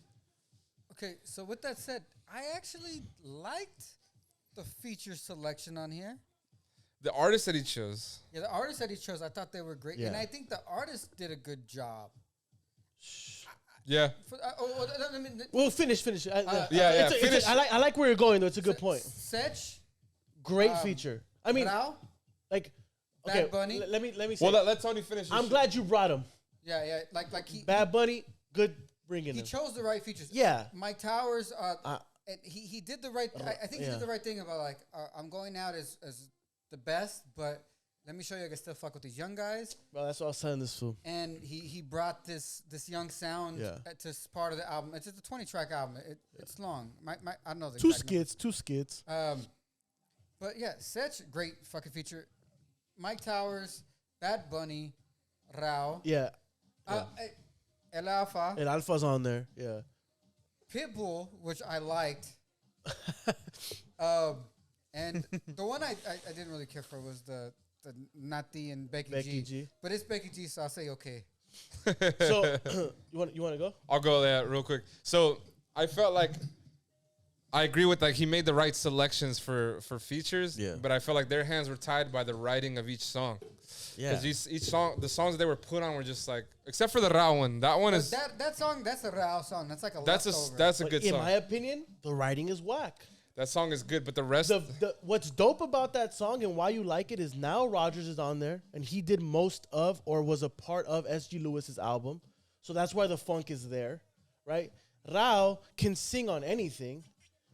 Okay, so with that said, I actually liked the feature selection on here. The artist that he chose. Yeah, the artists that he chose, I thought they were great, and Yeah. I think the artist did a good job. Yeah. Let me, Well, finish. yeah, Finish. finish. I like where you're going, though. It's a good point. Sech, Great feature. I mean, Rao, like, Bad okay, Bunny. let me say. Well, let Tony finish. his I'm shit. glad you brought him. yeah, like he Bad Bunny, good bringing he him. chose the right features. Yeah. Mike Towers, and he did the right. I think he yeah. did the right thing about like I'm going out as the best, but let me show you I can still fuck with these young guys. Bro, that's what I was saying this fool. And he brought this young sound Yeah. to part of the album. It's a 20-track album. It's long. I don't know the Two exact number. skits. But yeah, Sech, great fucking feature. Mike Towers, Bad Bunny, Rao, Yeah. El Alfa, And Alpha's on there. Yeah. Pitbull, which I liked. And the one I didn't really care for was the Nati and Becky G. But it's Becky G, so I'll say okay. So you want to go? I'll go there real quick. So I felt like I agree with like he made the right selections for features. Yeah. But I felt like their hands were tied by the writing of each song. Yeah. Because each song, the songs that they were put on were just like, except for the Ra one. That one is That song, that's a Rao song. That's like a that's leftover. a But good in song. my opinion, the writing is whack. That song is good, but the rest. What's dope about that song and why you like it is now Rogers is on there and he did most of or was a part of S.G. Lewis's album. So that's why the funk is there, right? Rao can sing on anything,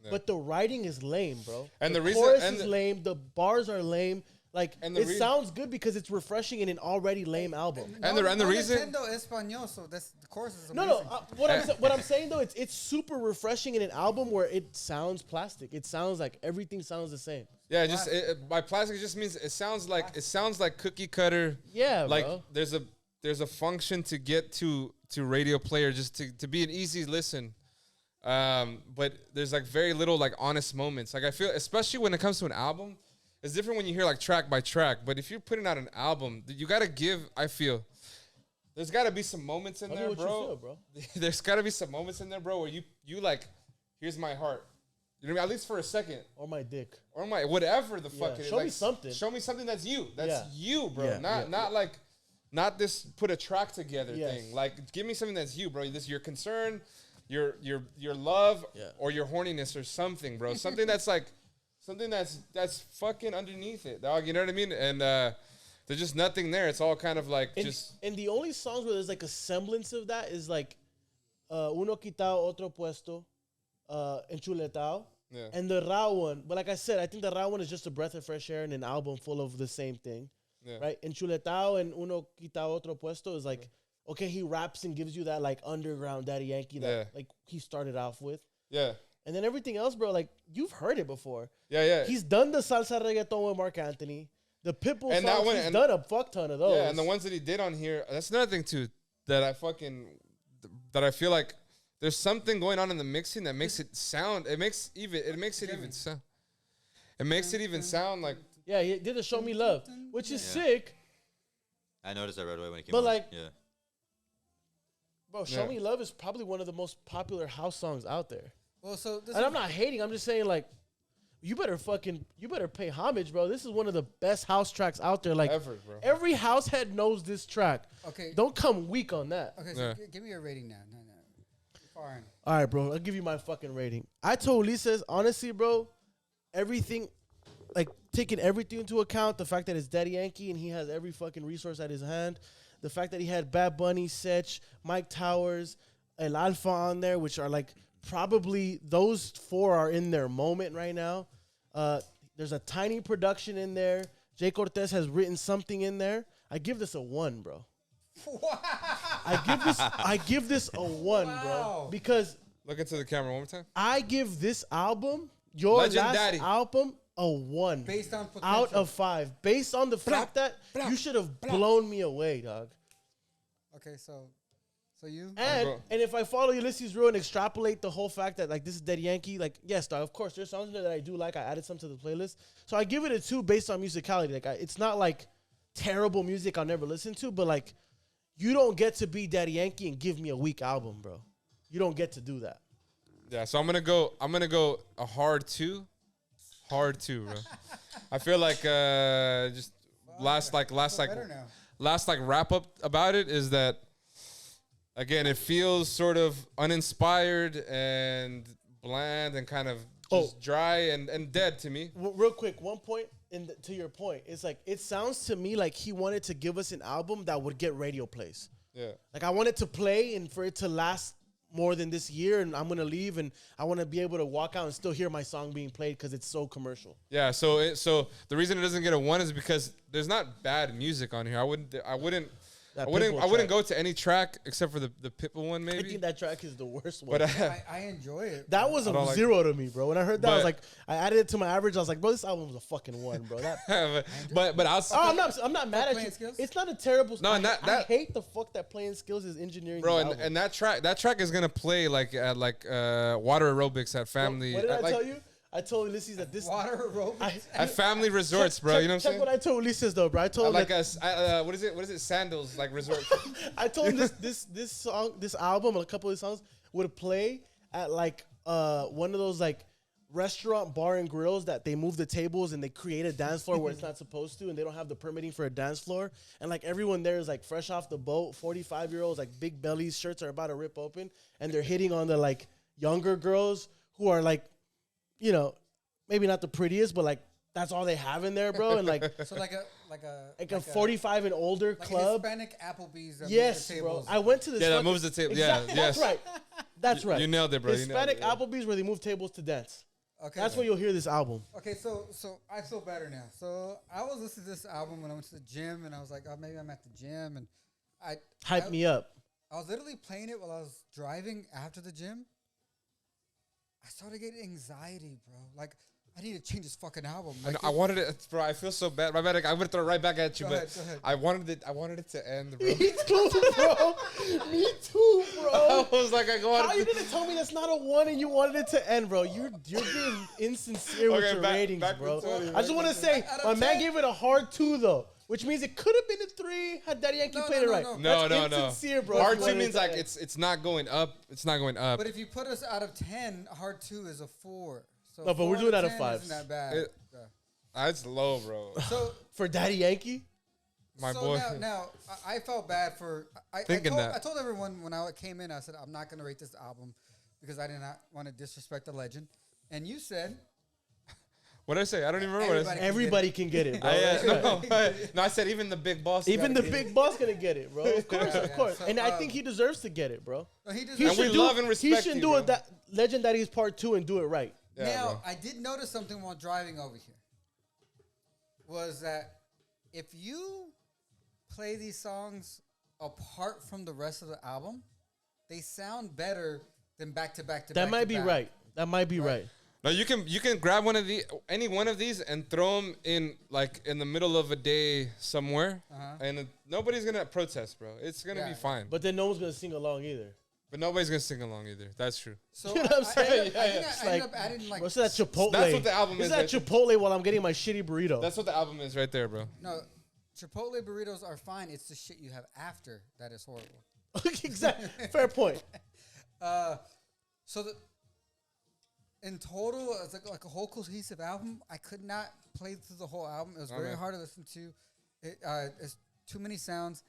but the writing is lame, bro. And the the reason- chorus and is the- lame, the bars are lame. Like And it the sounds good because it's refreshing in an already lame album. And the reason- Nintendo Espanol, so that's the chorus is No, amazing. what I'm saying though, it's super refreshing in an album where it sounds plastic. It sounds like everything sounds the same. Yeah, just by plastic just means it sounds like cookie cutter. Yeah, like bro. there's a function to get to radio player just to be an easy listen. But there's like very little like honest moments. Like I feel, especially when it comes to an album, it's different when you hear like track by track. But if you're putting out an album, you gotta give. I feel there's gotta be some moments in Tell me there, what you bro. feel, bro. There's gotta be some moments in there, bro, where you like, here's my heart. You know what I mean? At least for a second. Or my dick. Or my whatever the fuck it is. Show me Like, something. Show me something that's you. That's Yeah. you, bro. Yeah, Not this put a track together Yes. thing. Like give me something that's you, bro. This your concern, your love, or your horniness or something, bro. Something that's like something that's fucking underneath it, dog. You know what I mean? And there's just nothing there. It's all kind of like And the only songs where there's like a semblance of that is like Uno Quitao, Otro Puesto, Enchuletao. Yeah. And the Ra one. But like I said, I think the Ra one is just a breath of fresh air in an album full of the same thing. Yeah. Right? Enchuletao and Uno Quitao, Otro Puesto is like, okay, he raps and gives you that like underground Daddy Yankee that like he started off with. Yeah. And then everything else, bro, like you've heard it before. Yeah. He's done the salsa reggaeton with Mark Anthony. The Pitbull And that songs, one- he's and- done a fuck ton of those. Yeah, and the ones that he did on here, that's another thing too that I feel like there's something going on in the mixing that makes it sound. It makes it even sound. It makes it even sound like. Yeah, he did the Show Me Love, which is sick. I noticed that right away when it came But out. like, yeah. Bro, Show Me Love is probably one of the most popular house songs out there. Well, so this And I'm not hating. I'm just saying, like, you better pay homage, bro. This is one of the best house tracks out there. Like, Ever, bro. every house head knows this track. Okay. Don't come weak on that. Okay, so give me your rating now. No. Far in. All right, bro. I'll give you my fucking rating. I told Lisa's, honestly, bro, everything, like, taking everything into account, the fact that it's Daddy Yankee and he has every fucking resource at his hand, the fact that he had Bad Bunny, Sech, Mike Towers, El Alfa on there, which are, like, probably those four are in their moment right now. There's a tiny production in there. Jay Cortez has written something in there. I give this a 1, bro. Wow. I give this a 1, bro. Wow. Because Look into the camera one more time. I give this album, your Legendaddy. last album, a 1. Based on potential. Out of 5. Based on the fact that you should have blown me away, dog. Okay, so you. And if I follow Ulysses Rule and extrapolate the whole fact that, like, this is Daddy Yankee, like, yes, dog, of course, there's songs in there that I do like. I added some to the playlist. So I give it a 2 based on musicality. Like, it's not, like, terrible music I'll never listen to, but, like, you don't get to be Daddy Yankee and give me a weak album, bro. You don't get to do that. Yeah, so I'm gonna go a hard 2. Hard 2, bro. I feel like just last wrap up about it is that, again, it feels sort of uninspired and bland and kind of just dry and dead to me. Real quick, one point to your point. It's like, it sounds to me like he wanted to give us an album that would get radio plays. Yeah. Like, I want it to play and for it to last more than this year, and I'm going to leave and I want to be able to walk out and still hear my song being played because it's so commercial. Yeah, so the reason it doesn't get a 1 is because there's not bad music on here. I wouldn't go to any track except for the Pitbull one, maybe. I think that track is the worst one. But I enjoy it. that was a 0 to me, bro. When I heard that, I was like, I added it to my average. I was like, bro, this album was a fucking 1, bro. but I'll. I'm not mad at you. Skills? It's not a terrible. No, I hate the fuck that Playing Skills is engineering. Bro, the album. and that track is gonna play like at water aerobics at family. What did I tell you? I told Ulysses that this Water aerobics. at family resorts, bro. You know what I'm saying? Check what I told Ulysses though, bro. I told him Like what is it? Sandals like resort. I told him this song, this album, and a couple of these songs would play at like one of those like restaurant, bar, and grills that they move the tables and they create a dance floor where it's not supposed to, and they don't have the permitting for a dance floor. And like everyone there is like fresh off the boat, 45-year-olds, like big bellies, shirts are about to rip open, and they're hitting on the like younger girls who are like, you know, maybe not the prettiest, but like that's all they have in there, bro. And like So like a 45 and older like club. a Hispanic Applebee's. That Yes, moves the bro. tables. I went to this. Yeah, that fucking- moves the table. Exactly. Yeah, That's yes. right. That's right. You nailed it, bro. You nailed Hispanic it, yeah. Applebee's where they move tables to dance. Okay. That's where you'll hear this album. Okay, so I feel better now. So I was listening to this album when I went to the gym, and I was like, oh, maybe I'm at the gym, and Hype me up. I was literally playing it while I was driving after the gym. I started getting anxiety, bro. Like, I need to change this fucking album. Like, I wanted it, bro. I feel so bad. My bad. I would throw it right back at you, Go but ahead. I wanted it to end, bro. Me too, bro. Me too, bro. I was like, I How wanted. you gonna tell me that's not a 1 and you wanted it to end, bro? You're being insincere with Okay, your back ratings, to bro. 20, I just want to say, Out of my man 10. gave it a hard 2 though, which means it could have been a 3 had Daddy Yankee played it right. No, That's no. insincere, bro. Hard if you 2 wanted means it to like end. it's not going up. It's not going up. But if you put us out of 10, hard 2 is a 4. So No, but we're 4 doing out out of of 10 fives. Isn't that bad? It's low, bro. So For Daddy Yankee? My so boy. Now I felt bad for Thinking that. I told everyone when I came in, I said I'm not gonna rate this album because I did not want to disrespect the legend. And you said What did I say? I don't even remember what I said. Everybody can get it, bro. No, I said even the big boss. Even the gotta get big boss gonna get it, bro. Of course, Yeah, of course. so, And I think he deserves to get it, bro. he deserves He And we should do, love and he respect should you, do bro. it that Legendaddy's Part 2 and do it right. Yeah, now, bro. I did notice something while driving over here. Was that if you play these songs apart from the rest of the album, they sound better than back to back to back. That might be right. That might be right. No, you can grab any one of these and throw them in like in the middle of a day somewhere, and nobody's gonna protest, bro. It's gonna be fine. But then no one's gonna sing along either. But nobody's gonna sing along either. That's true. So You know what I'm saying? I ended Like, up adding like What's that Chipotle? That's what the album is This is that right Chipotle while I'm getting my shitty burrito. That's what the album is right there, bro. no Chipotle burritos are fine. It's the shit you have after that is horrible. Exactly. Fair point. So in total, it's like a whole cohesive album. I could not play through the whole album. It was very hard to listen to. It's too many sounds.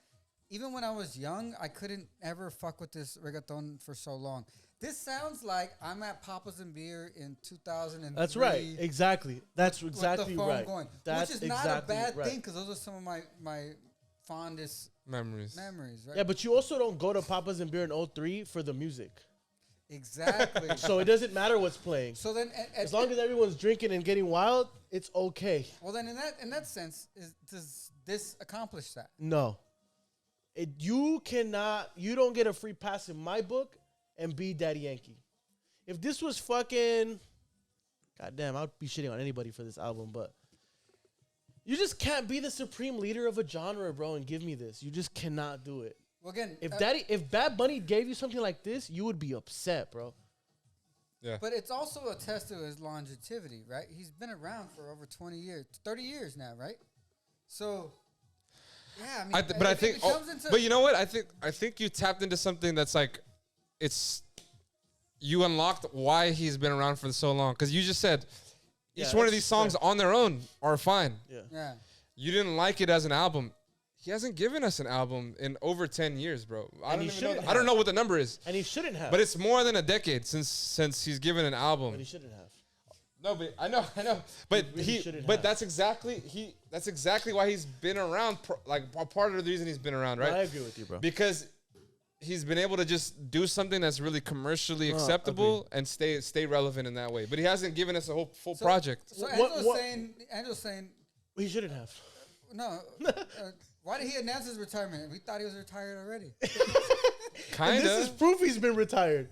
Even when I was young, I couldn't ever fuck with this reggaeton for so long. This sounds like I'm at Papa's and Beer in 2003. That's right. Exactly. That's with exactly the phone right. going, That's which is not exactly a bad right. thing because those are some of my fondest Memories. memories, right? Yeah, but you also don't go to Papa's and Beer in 03 for the music. Exactly. So it doesn't matter what's playing. So then, As long as everyone's drinking and getting wild, it's okay. well, then in that sense, does this accomplish that? No. You don't get a free pass in my book and be Daddy Yankee. If this was fucking, goddamn, I'd be shitting on anybody for this album, but you just can't be the supreme leader of a genre, bro, and give me this. You just cannot do it. Well, again, If Bad Bunny gave you something like this, you would be upset, bro. Yeah. but it's also a test of his longevity, right? He's been around for over 20 years, 30 years now, right? So, yeah, I mean, But I if think, it comes into but you know what? I think you tapped into something that's like, you unlocked why he's been around for so long. Because you just said each Yeah, one of that's these songs on their own are fine. Yeah. yeah. You didn't like it as an album. He hasn't given us an album in over 10 years, bro. I And he don't even know. shouldn't I don't know what the number is, And he shouldn't have. but it's more than a decade since he's given an But album. he shouldn't have. No, but I know. But really shouldn't but have. that's exactly why he's been around. Like part of the reason he's been around, right? I agree with you, bro. Because he's been able to just do something that's really commercially acceptable and stay relevant in that way. But he hasn't given us a whole full project. So What- Angel's saying, He shouldn't have. no. Why did he announce his retirement? We thought he was retired already. Kind This is of. proof he's been retired.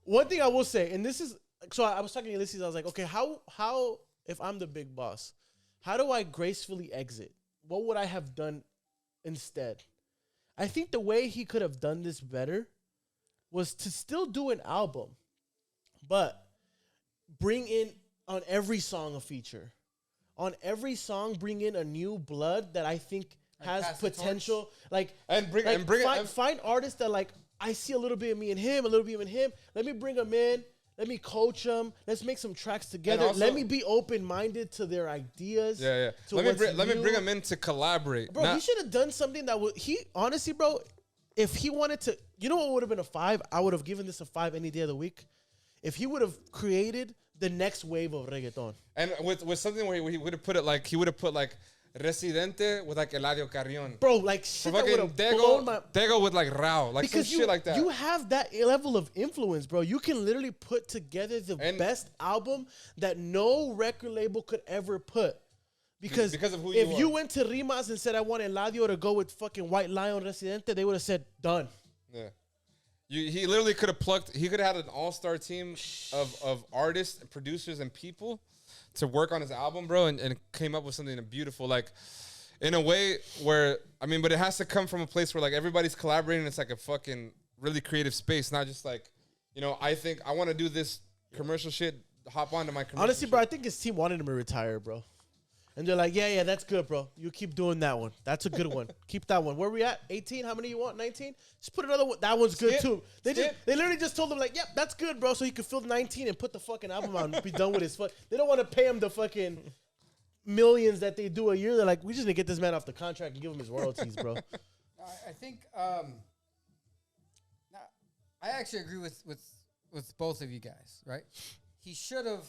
One thing I will say, and this is so I was talking to Ulysses, I was like, okay, how if I'm the big boss, how do I gracefully exit? What would I have done instead? I think the way he could have done this better was to still do an album, but bring in on every song a feature. On every song, bring in a new blood that I think has pass the potential. Find artists that like I see a little bit of me in him, a little bit of me in him. Let me bring them in. Let me coach them. Let's make some tracks together. also- Let me be open-minded to their ideas. Yeah. to Let me what's bring new. him in to collaborate. Bro, he should have done something that would. He honestly, bro, if he wanted to, you know what would have been a 5? I would have given this a 5 any day of the week. If he would have created the next wave of reggaeton. And with something where he would have put it like Residente with like Eladio Carrion. Bro, like shit that would Fucking have blown my. Tego with like Rao, like Because some shit like that. you have that level of influence, bro. You can literally put together the And- best album that no record label could ever put. Because of who if you you are. went to Rimas and said I want Eladio to go with fucking White Lion Residente, they would have said done. Yeah. He literally could have plucked. He could have had an all-star team of artists, producers, and people to work on his album, bro, and came up with something beautiful, like in a way where but it has to come from a place where like everybody's collaborating. It's like a fucking really creative space, not just like, I think I want to do this commercial shit. Hop onto my commercial. Honestly, bro, shit. I think his team wanted him to retire, bro. And they're like, yeah, that's good, bro. You keep doing that one. That's a good one. Keep that one. Where we at? 18? How many you want? 19? Just put another one. That one's good, Skip. too. They Skip. literally just told him, like, yep, that's good, bro. So he could fill 19 and put the fucking album out and be done with his fuck. They don't want to pay him the fucking millions that they do a year. They're like, we just need to get this man off the contract and give him his royalties, bro. I think I actually agree with both of you guys, right? He should have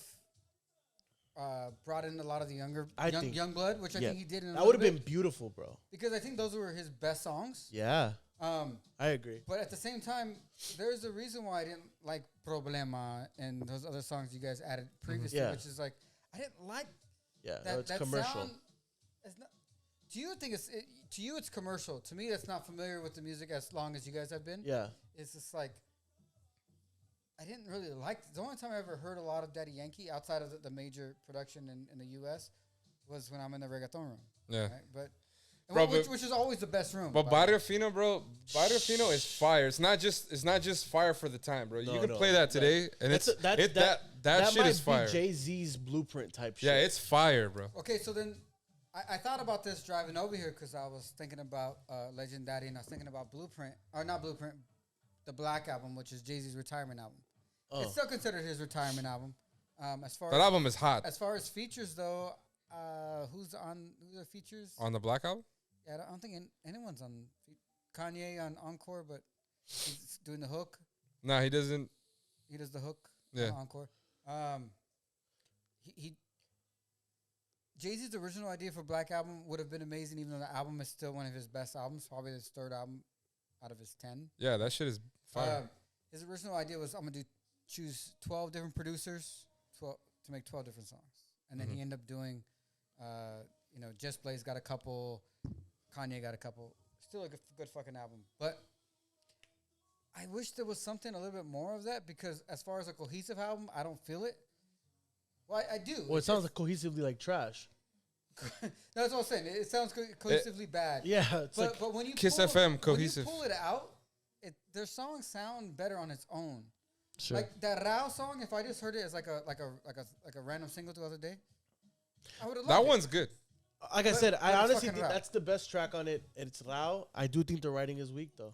brought in a lot of the young blood, which I think he did. That would have been beautiful, bro. because I think those were his best songs. Yeah, I agree. But at the same time, there's a reason why I didn't like Problema and those other songs you guys added previously, Yeah. which is like I didn't like Yeah, that. no, it's that commercial. sound is not, to you, to you it's commercial. To me, that's not familiar with the music as long as you guys have been. Yeah. It's just like I didn't really like. The only time I ever heard a lot of Daddy Yankee outside of the major production in the U.S. was when I'm in the reggaeton room. Yeah. Right? But Bro, which is always the best room. But by the way. Barrio Fino, bro, Barrio Fino is fire. It's not just fire for the time, bro. You can play that today, and that shit is fire. Jay-Z's blueprint type shit. Yeah, it's fire, bro. Okay, so then I thought about this driving over here because I was thinking about Legendaddy, and I was thinking about Blueprint, or not Blueprint, the Black Album, which is Jay-Z's retirement album. It's still considered his retirement album. That album is hot. As far as features, though, who's the features? On the Black Album? Yeah, I don't think anyone's on Kanye on Encore, but he's doing the hook. Nah, he doesn't. He does the hook Yeah. on Encore. Jay-Z's original idea for Black Album would have been amazing, even though the album is still one of his best albums, probably his third album out of his 10. Yeah, that shit is fire. His original idea was, I'm going to choose 12 different producers to make 12 different songs. And then he ended up doing, Just Blaze got a couple, Kanye got a couple. Still a good fucking album. But I wish there was something a little bit more of that, because as far as a cohesive album, I don't feel it. Well, I do. Well, it sounds like cohesively like trash. That's what I'm saying. It sounds cohesively bad. Yeah, it's But when you Kiss pull, FM cohesive. When you pull it out, their songs sound better on its own. sure. Like that Rao song, if I just heard it as like a random single throughout the day, I would have loved That it. one's good. Like I said, I it's honestly fucking think Rao. that's the best track on it. It's Rao. I do think the writing is weak though.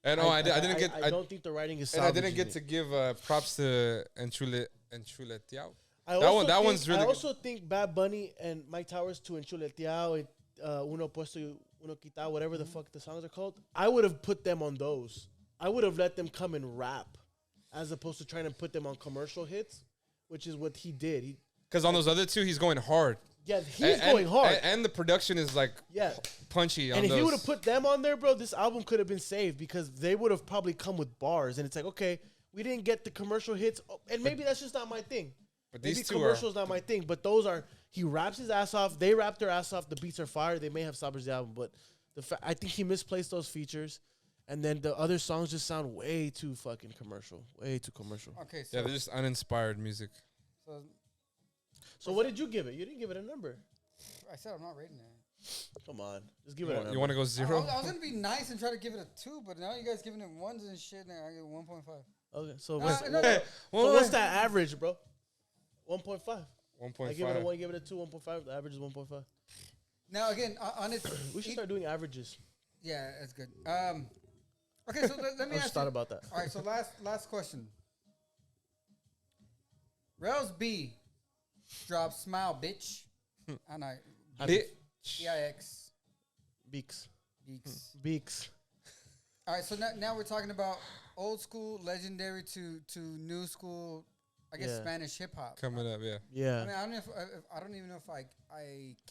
And I didn't get. I don't think the writing is. And I didn't salvaging get it. to give props to Enchuletiao. I That also one- that think- one's really I good. also think Bad Bunny and Mike Towers to Enchuleteado, Uno Puesto, Uno Quitado, whatever the fuck the songs are called. I would have put them on those. I would have let them come and rap, as opposed to trying to put them on commercial hits, which is what he did. Because on those other two, he's going hard. He's going hard. And the production is like punchy on And if those. he would have put them on there, bro, this album could have been saved, because they would have probably come with bars. And it's like, okay, we didn't get the commercial hits, and maybe that's just not my thing. But Maybe these two commercials not my thing, but those are. He raps his ass off. They rap their ass off. The beats are fire. They may have sabotaged the album, but I think he misplaced those features, and then the other songs just sound way too fucking commercial. Way too commercial. Okay, so, Yeah, they're just uninspired music. So what did you give it? You didn't give it a number. I said I'm not rating it. Come on, just give it a number. You want to go I zero? was gonna be nice and try to give it a 2, but now you guys giving it 1s and shit, and I give it 1.5. Okay, so No, what's, no, so no. what's that average, bro? 1.5. 1.5. I give it a 1, give it a 2, 1.5. The average is 1.5. Now again, on its We should start doing averages. Yeah, that's good. Okay, so let me I ask just thought you. about that. All right, so last question. Rels B dropped Smile Bitch. And I Bitch. BIX Beaks. Beaks. Beaks. All right, so now we're talking about old school legendary to new school, I guess Yeah. Spanish hip hop. Coming up, yeah. Yeah. I mean, I don't even know if I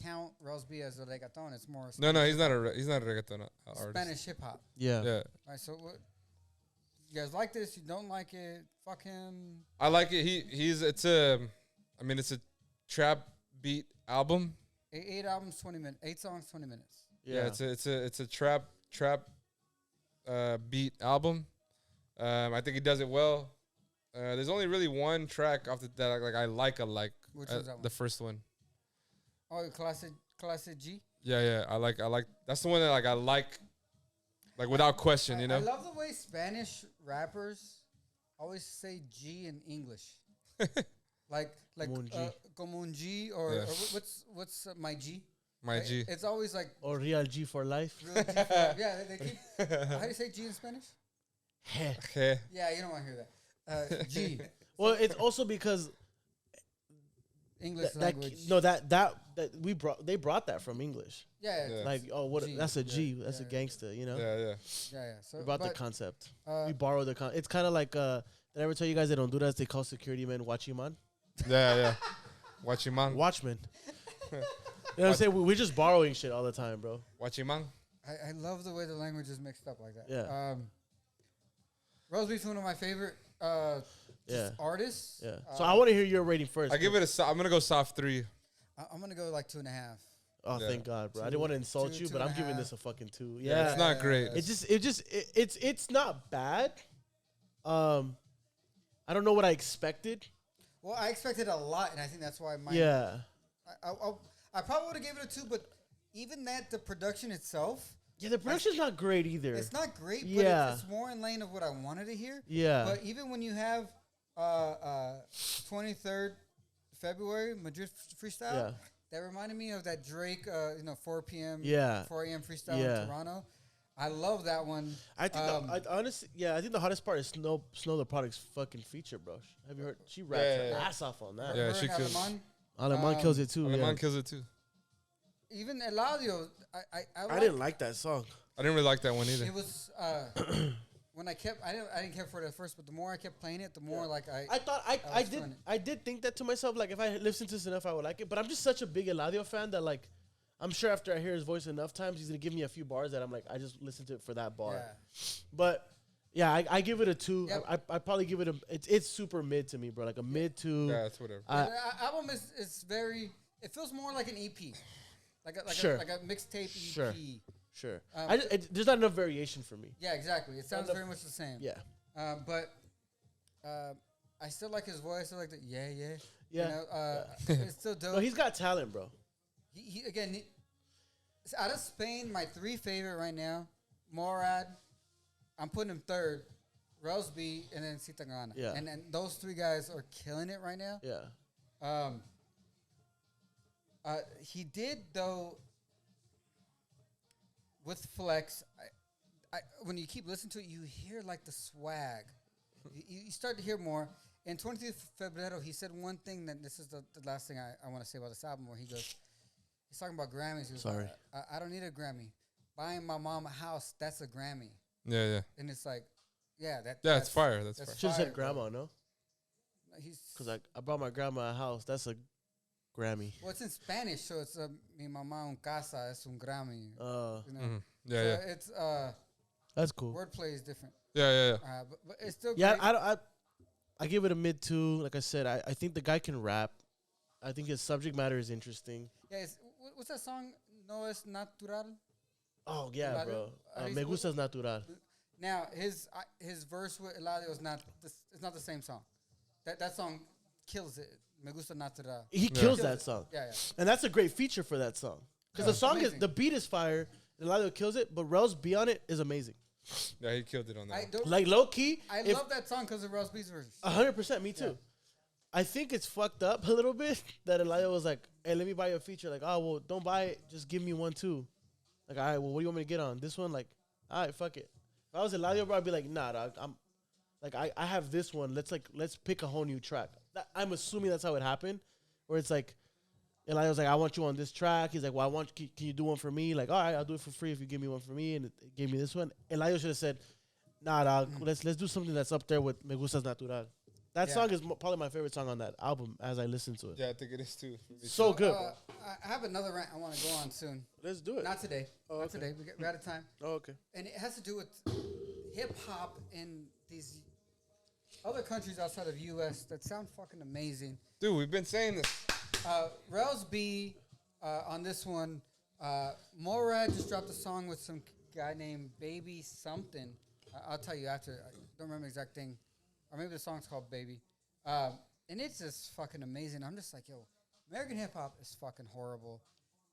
count Rels B as a reggaeton. It's more No, he's not a reggaeton artist. Spanish hip hop. Yeah. Yeah, All right, so what? You guys like this? You don't like it? Fuck him. I like it. It's a trap beat album. 8 albums, 20 minutes. 8 songs, 20 minutes. Yeah, it's a trap beat album. I think he does it well. There's only really one track off that I like. Which one's that one? The first one. Oh, classic G. Yeah. I like. That's the one that I like without question. You know. I love the way Spanish rappers always say G in English. like Como un G. Como un G or, Yeah. or what's my G? My Right? G. It's always like Or Real G for life. real G for, yeah. They keep. How do you say G in Spanish? Heh. Okay. Yeah, you don't want to hear that. G. Well, it's also because English that language. they brought that from English. Yeah. Yeah. Like, oh, what? G. That's a G. Yeah, That's a yeah. gangster. You know. Yeah. Yeah. So We brought the but, concept. uh, We borrowed the It's kind of like. Did I ever tell you guys that in Honduras they call security men Wachiman? Yeah. Wachimang. Watchmen. You know what I'm saying? We're just borrowing shit all the time, bro. Wachimang. I love the way the language is mixed up like that. Yeah. Rels B's one of my favorite Yeah. artists. Yeah. So I want to hear your rating first. I give it I'm gonna go soft 3. I'm gonna go like 2.5. Oh, Yeah. thank God, bro. I Two- didn't want to insult two- you, two but and I'm a giving half. this a fucking 2. Yeah, Yeah. it's not great. It's not bad. I don't know what I expected. Well, I expected a lot, and I think that's why my Yeah. I probably would have gave it a 2, but even that the production itself, Yeah, the production's not great either. it's not great, but Yeah. it's more in lane of what I wanted to hear. Yeah. But even when you have 23rd February Madrid freestyle, Yeah. that reminded me of that Drake, 4 p.m. Yeah. 4 a.m. freestyle Yeah. in Toronto. I love that one. I think honestly, I think the hottest part is Snow the Product's fucking feature, bro. Have you heard? She raps her Yeah. ass off on that. Yeah, Her she and kills. Alemán. Alemán kills it too. Alemán Yeah. kills it too. Even Eladio, I didn't like that song. I didn't really like that one either. It was when I didn't care for it at first, but the more I kept playing it, the more like I thought I did think that to myself. Like if I listened to this enough, I would like it. But I'm just such a big Eladio fan that like I'm sure after I hear his voice enough times, he's gonna give me a few bars that I'm like I just listened to it for that bar. Yeah. But yeah, I give it a 2. Yep. I probably give it it's super mid to me, bro. Like a mid 2. Yeah, it's whatever. The album is very. It feels more like an EP, like a Sure. like a mixtape EP. Sure. Sure. Um, There's not enough variation for me. Yeah, exactly. It sounds Enough- very much the same. Yeah. But I still like his voice. I still like the yeah. Yeah. It's still dope. No, he's got talent, bro. He again. Out of Spain, my 3 favorite right now, Morad. I'm putting him 3rd. Rels B and then Sitagana. Yeah. And those 3 guys are killing it right now. Yeah. He did though with Flex. When you keep listening to it, you hear like the swag. you start to hear more. In 23 Febrero, he said one thing that this is the last thing I want to say about this album, where he goes, he's talking about Grammys. He was Sorry. like, I don't need a Grammy. Buying my mom a house, that's a Grammy. Yeah. And it's like, yeah, Yeah, that's it's fire. That's fire. Should have fire, said bro. grandma, no? He's Because I bought my grandma a house. That's a Grammy. well, it's in Spanish, so it's mi mamá un casa es un Grammy. You know? Yeah, So yeah. it's That's cool. wordplay is different. Yeah. But it's still Yeah, great. I give it a mid 2. Like I said, I think the guy can rap. I think his subject matter is interesting. Yeah, what's that song? No es natural. Oh yeah, Eladio? bro. He's- Me gustas natural. Now his verse with Eladio is not it's not the same song. That song kills it. Me gusta natural. He kills that song, Yeah. and that's a great feature for that song. Because Yeah, the song amazing. the beat is fire. Eladio kills it, but Rels B on it is amazing. Yeah, he killed it on that. I one. don't. Like low key, I love that song because of Rels B's version. 100%. Me too. Yeah. I think it's fucked up a little bit that Eladio was like, "Hey, let me buy you a feature." Like, "Oh, well, don't buy it. Just give me one too." Like, "All right, well, what do you want me to get on this one?" Like, "All right, fuck it." If I was Eladio, bro, I'd be like, "Nah, dog, I'm like, I have this one. Let's pick a whole new track." I'm assuming that's how it happened, where it's like, Eladio's like, "I want you on this track." He's like, "Well, can you do one for me?" Like, "All right, I'll do it for free if you give me one for me." And it gave me this one. Eladio should have said, "Nah, dog, let's do something that's up there with Me Gustas Natural." That Yeah. song is probably my favorite song on that album as I listen to it. Yeah, I think it is too. for me So too. good, bro. I have another rant I want to go on soon. Let's do it. Not today. Oh, Not okay. today. We're out of time. Oh, okay. And it has to do with hip hop in these other countries outside of U.S. that sound fucking amazing. Dude, we've been saying this. Rels B on this one. Morad just dropped a song with some guy named Baby something. I'll tell you after. I don't remember the exact thing. Or maybe the song's called Baby. And it's just fucking amazing. I'm just like, yo, American hip hop is fucking horrible.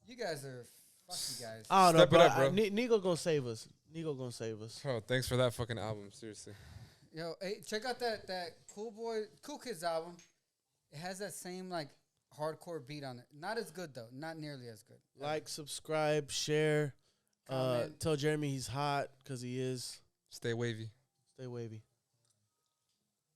You guys are, fuck you guys. I don't know, Step it bro. up, bro. Nigo gonna save us. Nigo gonna save us. Oh, thanks for that fucking album. Seriously. Yo, hey, check out that Cool Kids album. It has that same like hardcore beat on it. Not as good though. Not nearly as good. Like, subscribe, share. Comment. Tell Jeremy he's hot because he is. Stay wavy. Stay wavy.